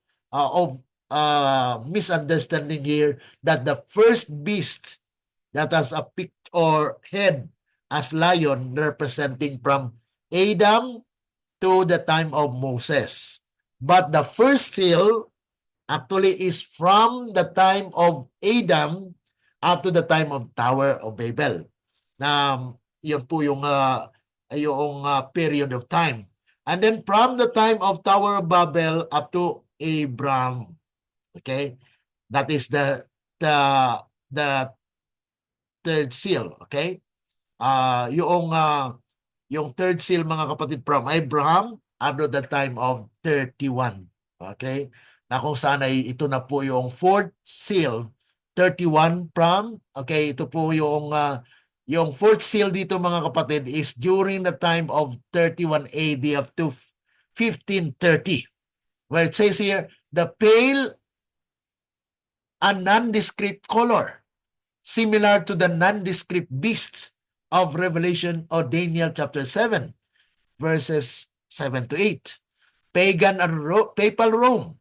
Speaker 1: misunderstanding here that the first beast that has a pick or head as lion representing from Adam to the time of Moses. But the first seal actually is from the time of Adam up to the time of Tower of Babel. Na yun po yung period of time. And then from the time of Tower of Babel up to Abraham. Okay? That is the third seal. Okay? Yung third seal mga kapatid from Abraham up to the time of 31. Okay? Na kung saan ay ito na po yung fourth seal, 31 from, okay, ito po yung fourth seal dito mga kapatid is during the time of 31 AD up to 1530. Well, it says here, the pale and nondescript color, similar to the nondescript beast of Revelation or Daniel chapter 7, verses 7 to 8. Pagan and papal Rome,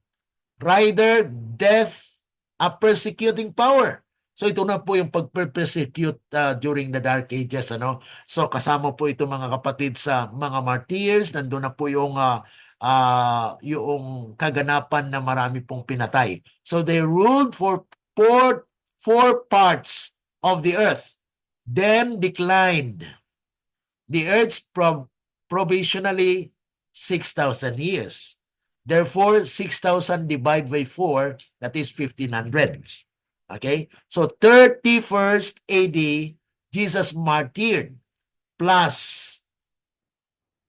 Speaker 1: rider, death, a persecuting power. So ito na po yung pag-persecute during the Dark Ages. So kasama po ito mga kapatid sa mga martyrs. Nandun na po yung kaganapan na marami pong pinatay. So they ruled for four parts of the earth, then declined. The earth's probationally 6,000 years. Therefore, 6,000 divided by 4, that is 1,500. Okay? So, 31st AD, Jesus martyred plus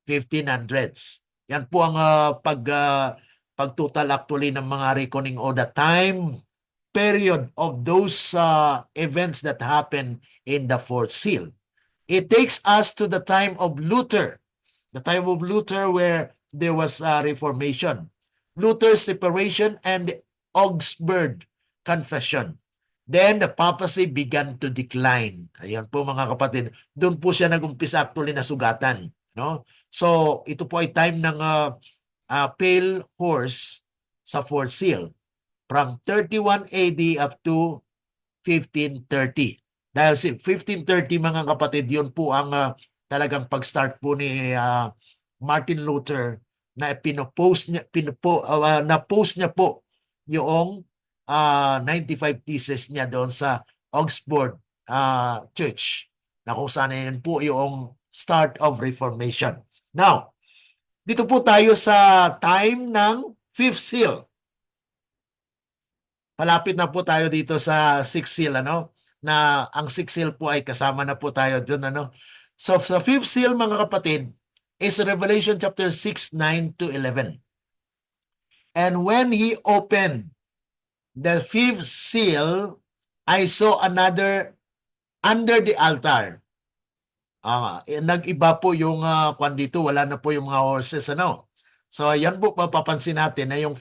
Speaker 1: 1,500s. Yan po ang pagtotal actually ng mga reckoning o the time period of those events that happened in the fourth seal. It takes us to the time of Luther. The time of Luther where there was a Reformation. Luther's separation and Augsburg Confession. Then the papacy began to decline. Ayan po mga kapatid. Doon po siya nag-umpisa actually na sugatan. No? So ito po ay time ng pale horse sa fourth seal. From 31 AD up to 1530. Dahil 1530 mga kapatid, yun po ang talagang pag-start po ni Martin Luther na pinopost niya, na-post niya po yung 95 theses niya doon sa Augsburg Church na kung saan yun po yung start of Reformation. Now, dito po tayo sa time ng fifth seal. Malapit na po tayo dito sa sixth seal, na ang sixth seal po ay kasama na po tayo doon, So sa fifth seal mga kapatid is Revelation chapter 6, 9 to 11. And when he opened the fifth seal, I saw another under the altar. Nag-iba po yung kwan dito, wala na po yung mga horses, So yan po mapapansin natin na yung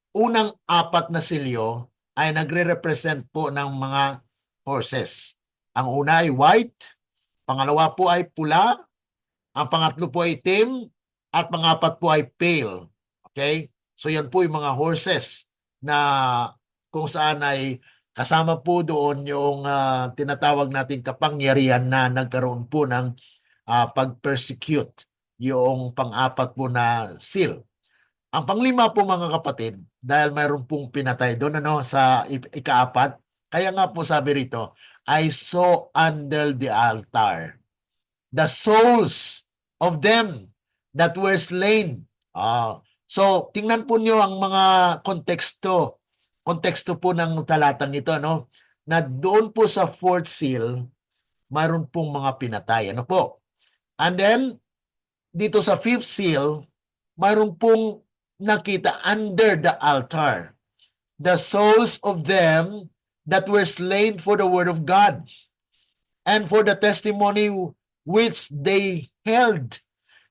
Speaker 1: unang apat na silyo ay nagre-represent po ng mga horses. Ang una ay white, pangalawa po ay pula, ang pangatlo po ay itim, at pangapat po ay pale. Okay? So yan po yung mga horses na kung saan ay kasama po doon yung tinatawag natin kapangyarihan na nagkaroon po ng pag-persecute yung pang-apat po na seal. Ang panglima po mga kapatid, dahil mayroon pong pinatay doon sa ikaapat, kaya nga po sabi rito, I saw under the altar the souls of them that were slain. So tingnan po niyo ang mga konteksto po ng talatang ito, na doon po sa fourth seal, mayroon pong mga pinatay. Po? And then, dito sa fifth seal, mayroon pong nakita under the altar the souls of them that were slain for the word of God and for the testimony which they held.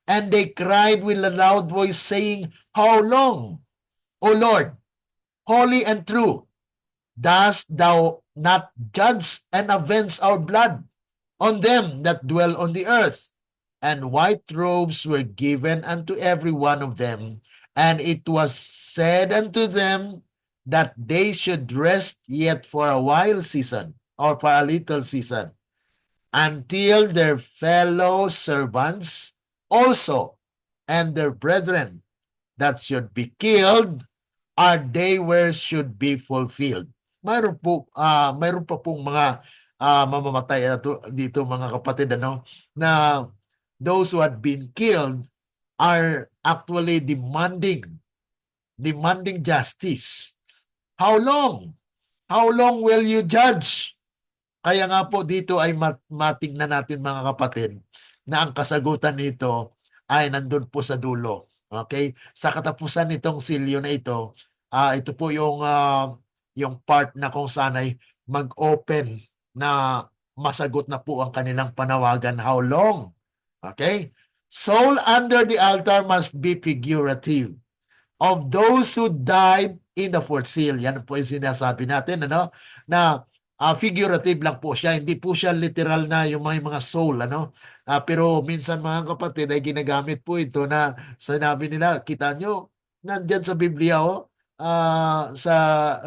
Speaker 1: And they cried with a loud voice, saying, How long, O Lord, holy and true, dost thou not judge and avenge our blood on them that dwell on the earth? And white robes were given unto every one of them, and it was said unto them that they should rest yet for a while season, or for a little season, until their fellow servants also and their brethren that should be killed are they where should be fulfilled. Mayroon pa pong mga mamamatay dito mga kapatid, na those who had been killed are actually demanding justice. How long? How long will you judge? Kaya nga po dito ay matingnan natin mga kapatid na ang kasagutan nito ay nandun po sa dulo. Okay? Sa katapusan nitong silyo na ito, ito po yung part na kung saan ay mag-open na masagot na po ang kanilang panawagan. How long? Okay? Soul under the altar must be figurative of those who died in the fourth seal. Yan po yung sinasabi natin, ano? Na figurative lang po siya. Hindi po siya literal na yung mga soul, ano? Pero minsan mga kapatid ay ginagamit po ito na sinabi nila, kita nyo, nandyan sa Biblia, sa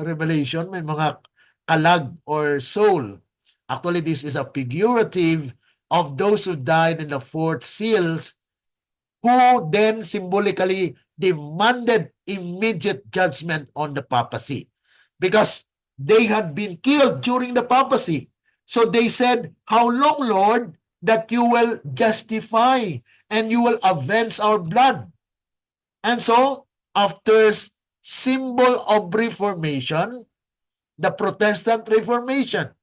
Speaker 1: Revelation, may mga kalag or soul. Actually, this is a figurative of those who died in the fourth seals, who then symbolically demanded immediate judgment on the papacy because they had been killed during the papacy. So they said, "How long, Lord, that you will justify and you will avenge our blood?" And so, after symbol of Reformation, the Protestant Reformation,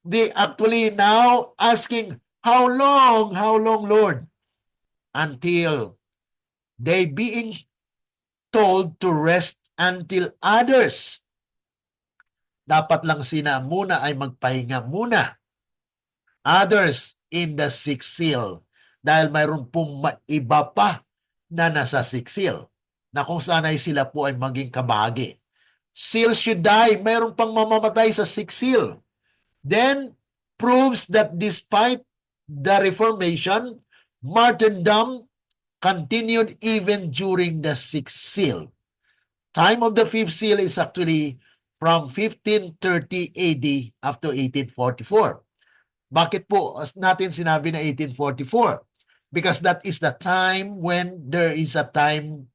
Speaker 1: they actually now asking, how long, Lord? Until they being told to rest until others. Dapat lang sina muna ay magpahinga muna. Others in the sixth seal. Dahil mayroon pong iba pa na nasa sixth seal na kung saan ay sila po ay maging kabahagi. Seals should die. Mayroon pang mamamatay sa sixth seal. Then, proves that despite the Reformation, martyrdom continued even during the sixth seal. Time of the fifth seal is actually from 1530 AD up to 1844. Bakit po natin sinabi na 1844? Because that is the time when there is a time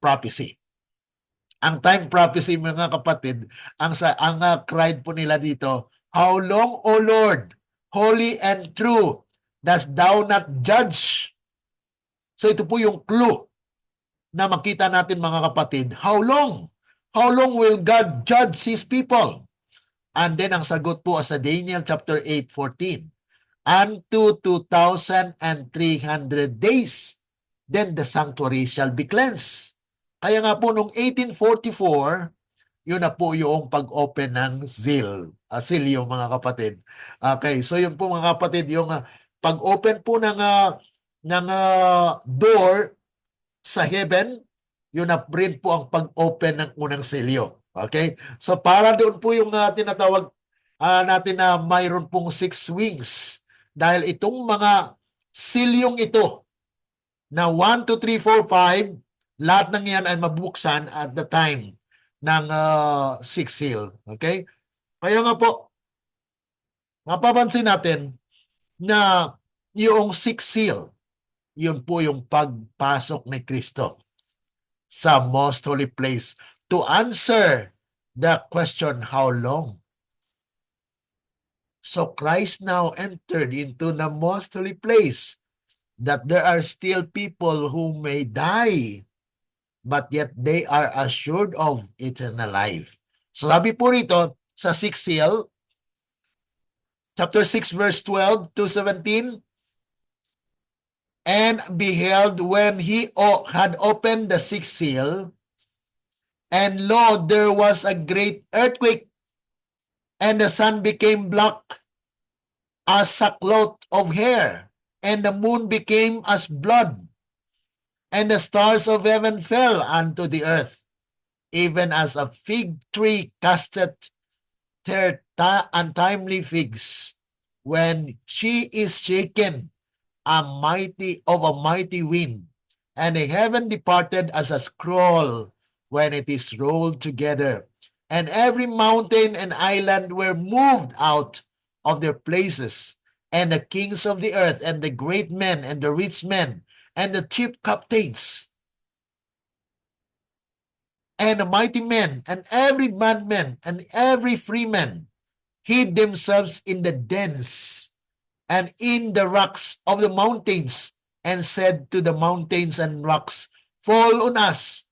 Speaker 1: prophecy. Ang time prophecy, mga kapatid, ang cried po nila dito, "How long, O Lord, holy and true, dost thou not judge?" So ito po yung clue na makita natin, mga kapatid. How long? How long will God judge His people? And then ang sagot po sa Daniel chapter 8:14, unto 2,300 days, then the sanctuary shall be cleansed. Kaya nga po noong 1844, yun na po yung pag-open ng seal yung mga kapatid. Okay, so yun po mga kapatid, yung pag-open po ng door sa heaven, yun na rin po ang pag-open ng unang selyo. Okay? So para doon po yung tinatawag natin na mayroon pong 6 wings. Dahil itong mga silyong ito na 1, 2, 3, 4, 5, lahat ng yan ay mabuksan at the time ng 6 seal. Okay? Kaya nga po, mapapansin natin na yung 6 seal, yun po yung pagpasok ni Kristo sa most holy place to answer the question, how long? So Christ now entered into the most holy place, that there are still people who may die, but yet they are assured of eternal life. So sabi po rito sa 6th seal, chapter 6 verse 12 to 17, and beheld when he had opened the 6th seal, and lo, there was a great earthquake, and the sun became black as sackcloth of hair, and the moon became as blood, and the stars of heaven fell unto the earth, even as a fig tree casteth their untimely figs, when she is shaken of a mighty wind, and the heaven departed as a scroll when it is rolled together, and every mountain and island were moved out of their places, and the kings of the earth, and the great men, and the rich men, and the chief captains, and the mighty men, and every bondman, and every freeman, hid themselves in the dens and in the rocks of the mountains, and said to the mountains and rocks, fall on us,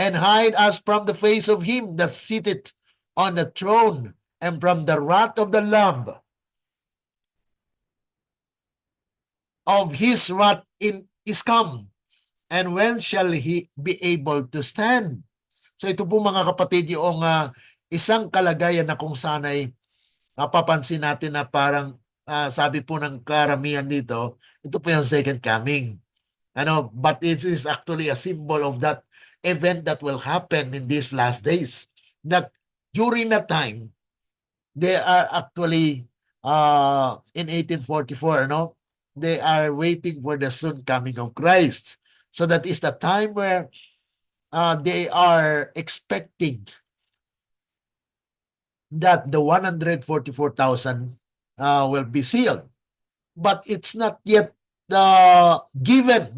Speaker 1: and hide us from the face of him that sitteth on the throne, and from the wrath of the Lamb. Of his wrath is come, and when shall he be able to stand? So ito po mga kapatid, yung isang kalagayan na kung sana'y napapansin natin na parang sabi po ng karamihan dito, ito po yung second coming. But it is actually a symbol of that event that will happen in these last days. That during that time, they are actually in 1844, they are waiting for the soon coming of Christ. So that is the time where they are expecting that the 144,000 will be sealed. But it's not yet given,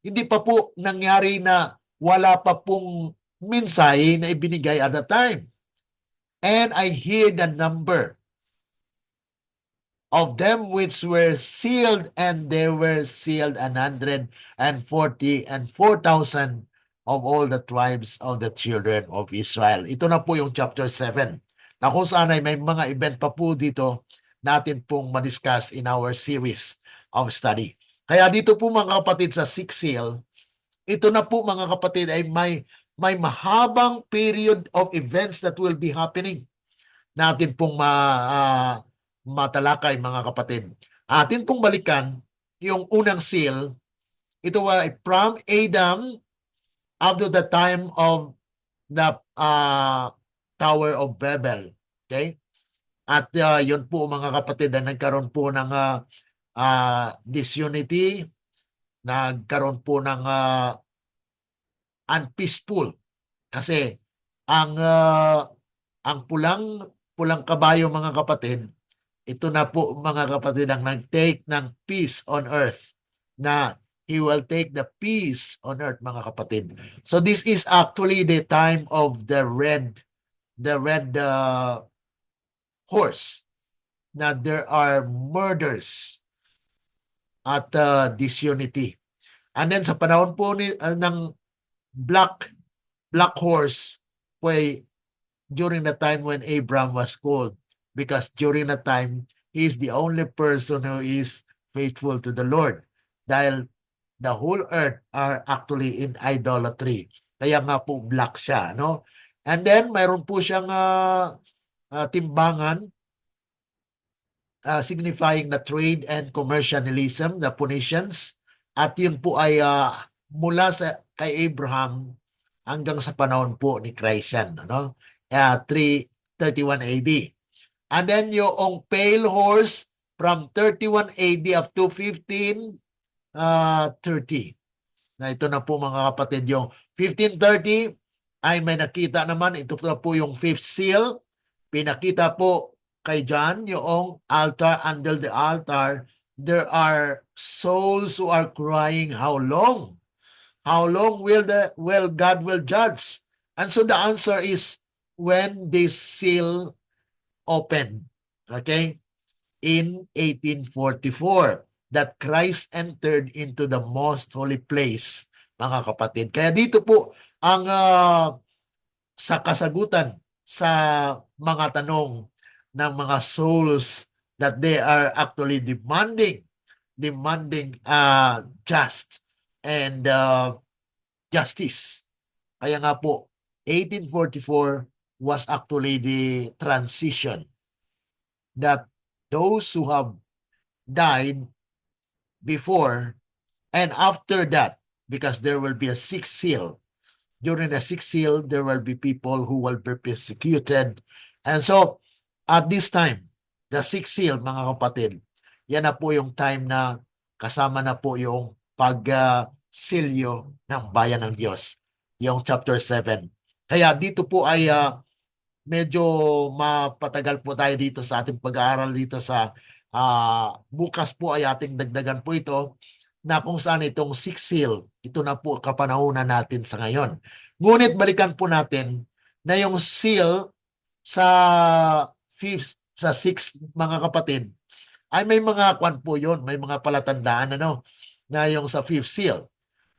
Speaker 1: Hindi pa po nangyari na wala pa pong mensahe na ibinigay at the time. And I hear the number of them which were sealed, and they were sealed 140 and 4,000 of all the tribes of the children of Israel. Ito na po yung chapter 7. Na kung saan ay may mga event pa po dito natin pong madiscuss in our series of study. Kaya dito po mga kapatid sa sixth seal, ito na po mga kapatid ay may mahabang period of events that will be happening. Natin pong matalakay mga kapatid. Atin pong balikan yung unang seal. Ito ay from Adam up to the time of the Tower of Babel. Okay? At yun po mga kapatid na nagkaroon po ng disunity, nagkaroon po ng unpeaceful kasi ang pulang kabayo mga kapatid, ito na po mga kapatid ang nag-take ng peace on earth, na He will take the peace on earth mga kapatid. So this is actually the time of the red horse, na there are murders at disunity. And then sa panahon po ng black horse po during the time when Abraham was called, because during that time he is the only person who is faithful to the Lord, dahil the whole earth are actually in idolatry. Kaya nga po black siya, no? And then mayroon po siyang timbangan signifying the trade and commercialism, the Phoenicians, at yun po ay mula kay Abraham hanggang sa panahon po ni Christ yan, 331 AD. And then yung pale horse from 31 AD up to 1530. Na ito na po mga kapatid, yung 1530 ay may nakita naman, ito po yung fifth seal. Pinakita po kay John yung altar. Under the altar, there are souls who are crying, how long? How long will God will judge? And so the answer is when this seal opened, okay, in 1844, that Christ entered into the most holy place, mga kapatid. Kaya dito po ang sa kasagutan sa mga tanong ng mga souls that they are actually demanding just and justice. Kaya nga po, 1844 was actually the transition that those who have died before and after that, because there will be a sixth seal. During the sixth seal, there will be people who will be persecuted. And so, at this time, the sixth seal, mga kapatid, yan na po yung time na kasama na po yung pag-silyo ng bayan ng Diyos. Yung chapter 7. Kaya dito po ay medyo mapatagal po tayo dito sa ating pag-aaral dito sa bukas po ay ating dagdagan po ito, na kung saan itong sixth seal, ito na po kapanahunan natin sa ngayon. Ngunit balikan po natin na yung seal sa sixth, mga kapatid, ay may mga kwan po yun, may mga palatandaan na yung sa fifth seal.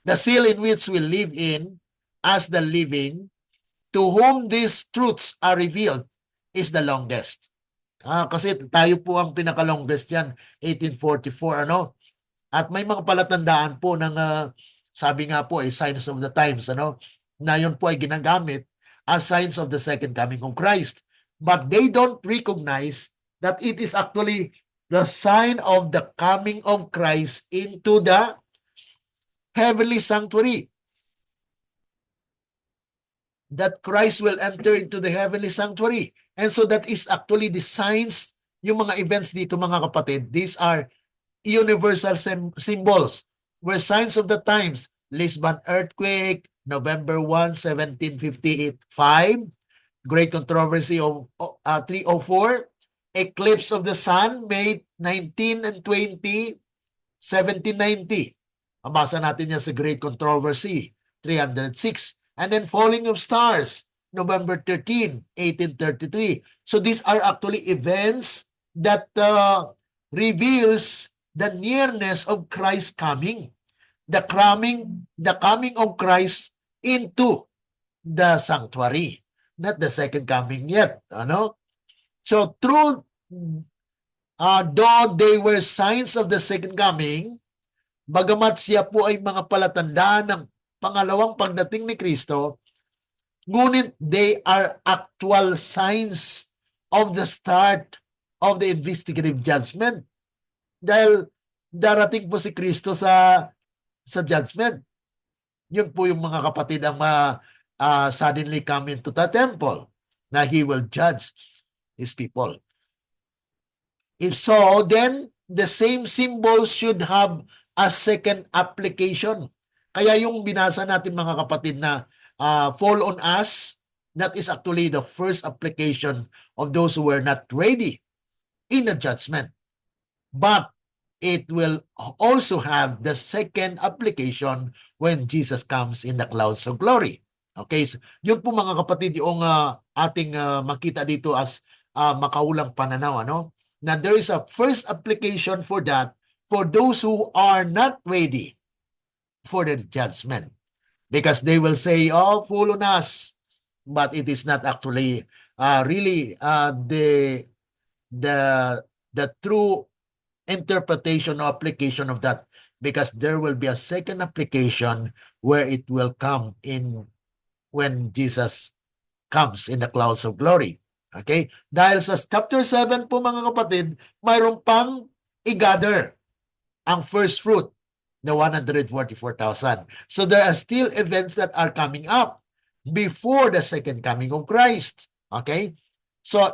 Speaker 1: The seal in which we live in as the living, to whom these truths are revealed, is the longest. Kasi tayo po ang pinaka-longest yan, 1844, At may mga palatandaan po ng, sabi nga po, signs of the times, na yun po ay ginagamit as signs of the second coming of Christ. But they don't recognize that it is actually the sign of the coming of Christ into the heavenly sanctuary. That Christ will enter into the heavenly sanctuary. And so that is actually the signs, yung mga events dito mga kapatid, these are universal symbols, were signs of the times. Lisbon earthquake, November 1, 1758, 5, Great Controversy of 304, eclipse of the sun, May 19 and 20, 1790. Mabasa natin yan sa Great Controversy, 306. And then falling of stars, November 13, 1833. So these are actually events that reveals the nearness of Christ's coming. The coming of Christ into the sanctuary. Not the second coming yet. Ano? So through, though they were signs of the second coming, bagamat siya po ay mga palatandaan ng pangalawang pagdating ni Kristo, ngunit they are actual signs of the start of the investigative judgment. Dahil darating po si Kristo sa judgment. Yun po yung mga kapatid ang suddenly come into the temple na He will judge His people. If so, then the same symbols should have a second application. Kaya yung binasa natin mga kapatid na fall on us, that is actually the first application of those who were not ready in the judgment. But it will also have the second application when Jesus comes in the clouds of glory. Okay, so yun po mga kapatid yung ating makita dito as makaulang pananaw, ano? Na there is a first application for that for those who are not ready for the judgment. Because they will say, oh, fall on us. But it is not actually really the true interpretation or application of that, because there will be a second application where it will come in when Jesus comes in the clouds of glory. Okay? Dahil sa chapter 7 po mga kapatid, mayroon pang i-gather ang first fruit, the 144,000. So there are still events that are coming up before the second coming of Christ. Okay? So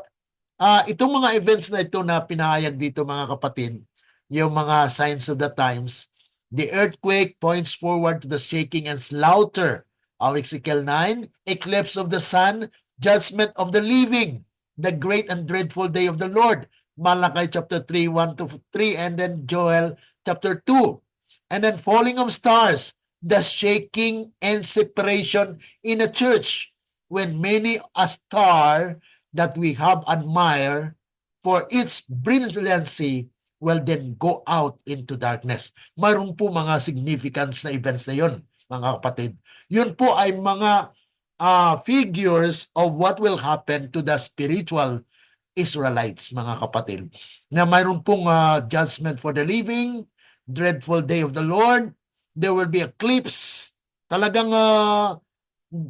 Speaker 1: itong mga events na ito na pinahayag dito mga kapatid, yung mga signs of the times, the earthquake points forward to the shaking and slaughter of Ezekiel 9, eclipse of the sun, judgment of the living, the great and dreadful day of the Lord, Malachi chapter 3, 1-3, and then Joel chapter 2. And then falling of stars, the shaking and separation in a church, when many a star that we have admired for its brilliancy will then go out into darkness. Mayroon po mga significance na events na yun, mga kapatid. Yun po ay mga figures of what will happen to the spiritual Israelites, mga kapatid. Na mayroon pong judgment for the living, dreadful day of the Lord, there will be eclipse, talagang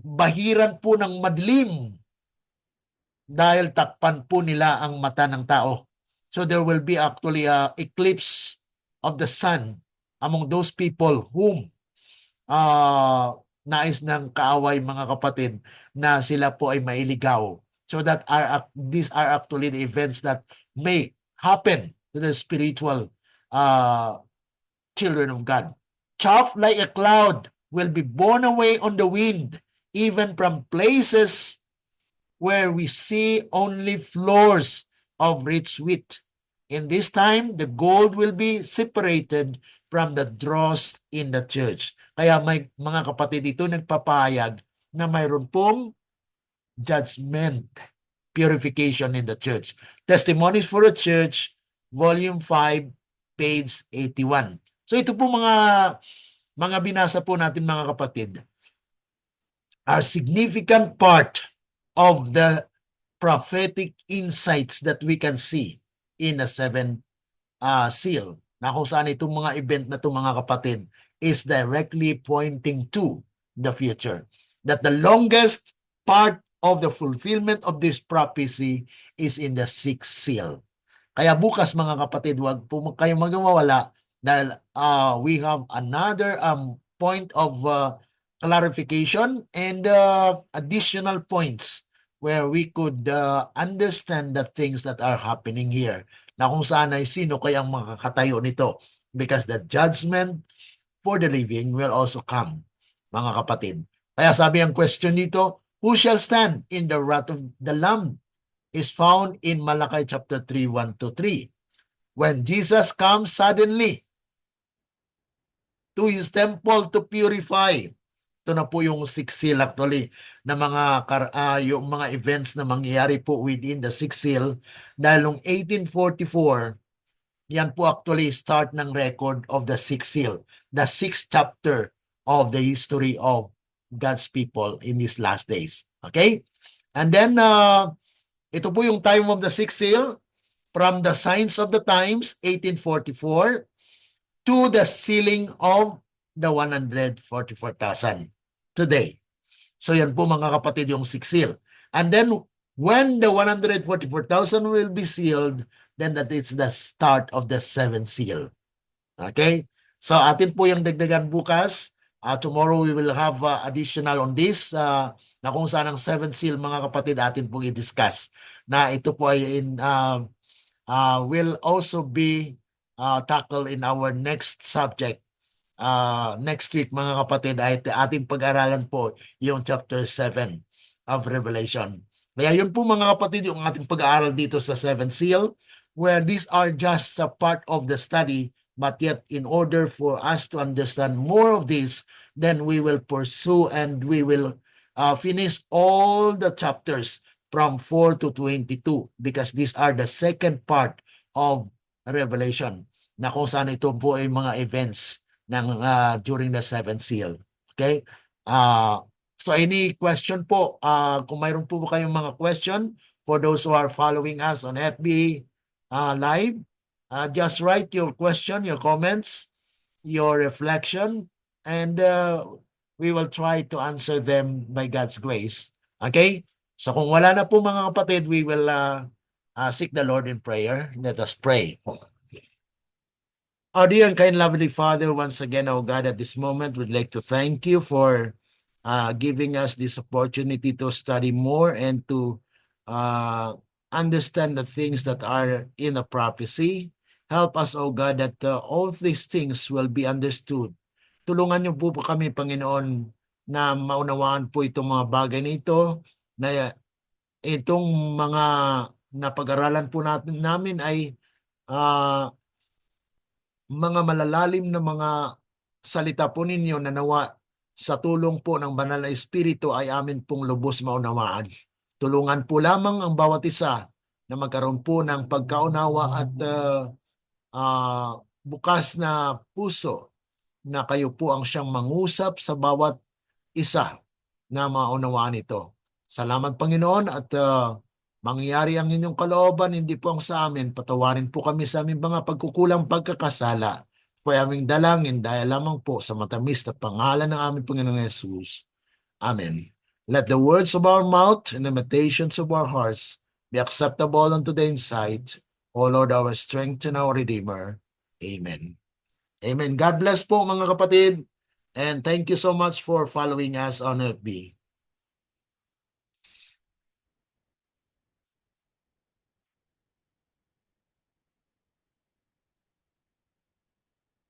Speaker 1: bahiran po ng madilim dahil takpan po nila ang mata ng tao. So there will be actually a eclipse of the sun among those people whom nais ng kaaway, mga kapatid, na sila po ay mailigaw. So that these are actually the events that may happen to the spiritual children of God. Chaff like a cloud will be borne away on the wind, even from places where we see only floors of rich wheat. In this time, the gold will be separated from the dross in the church. Kaya may mga kapatid dito nagpapahayag na mayroon pong judgment, purification in the church. Testimonies for a Church, Volume 5, page 81. So ito po mga binasa po natin mga kapatid are significant part of the prophetic insights that we can see in the seven seal. Na kung saan itong mga event na itong mga kapatid is directly pointing to the future. That the longest part of the fulfillment of this prophecy is in the sixth seal. Kaya bukas mga kapatid, huwag po kayong magmawala dahil we have another point of clarification and additional points where we could understand the things that are happening here. Na kung saan ay sino kayang makakatayo nito. Because the judgment for the living will also come, mga kapatid. Kaya sabi ang question dito, who shall stand in the wrath of the Lamb is found in Malachi chapter 3, 1-3. When Jesus comes suddenly to his temple to purify. Ito na po yung sixth seal actually na yung mga events na mangyayari po within the sixth seal dahil noong 1844 yan po actually start ng record of the sixth seal, the sixth chapter of the history of God's people in these last days. Okay? And then ito po yung time of the sixth seal from the signs of the times 1844 to the sealing of the 144,000 today. So yan po mga kapatid yung sixth seal. And then when the 144,000 will be sealed, then that is the start of the seventh seal. Okay? So atin po yung dagdagan bukas. Tomorrow we will have additional on this na kung saan ang seventh seal mga kapatid atin po i-discuss. Na ito po ay will also be tackled in our next subject. Next week mga kapatid ay ating pag-aralan po yung chapter 7 of Revelation. Kaya yun po mga kapatid yung ating pag-aaral dito sa seventh seal where these are just a part of the study but yet in order for us to understand more of this then we will pursue and we will finish all the chapters from 4 to 22 because these are the second part of Revelation na kung saan ito po ay mga events ng during the seventh seal. Okay? So any question po, kung mayroon po kayong mga question for those who are following us on FB Live, just write your question, your comments, your reflection, and we will try to answer them by God's grace. Okay? So kung wala na po mga kapatid, we will seek the Lord in prayer. Let us pray. Our dear and kind lovely Father, once again, oh God, at this moment, we'd like to thank you for giving us this opportunity to study more and to understand the things that are in the prophecy. Help us, oh God, that all these things will be understood. Tulungan niyo po kami, Panginoon, na maunawaan po itong mga bagay nito, na itong mga napag-aralan po namin ay mga malalalim na mga salita po ninyo na nawa sa tulong po ng Banal na Espiritu ay amin pong lubos maunawaan. Tulungan po lamang ang bawat isa na magkaroon po ng pagkaunawa at bukas na puso na kayo po ang siyang mangusap sa bawat isa na maunawaan ito. Salamat Panginoon at mangyari ang inyong kalooban, hindi po ang sa amin. Patawarin po kami sa aming mga pagkukulang pagkakasala. Po aming dalangin dahil lamang po sa matamis na pangalan ng aming Panginoong Yesus. Amen. Let the words of our mouth and the meditations of our hearts be acceptable unto the sight, O Lord, our strength and our Redeemer. Amen. Amen. God bless po mga kapatid. And thank you so much for following us on FB.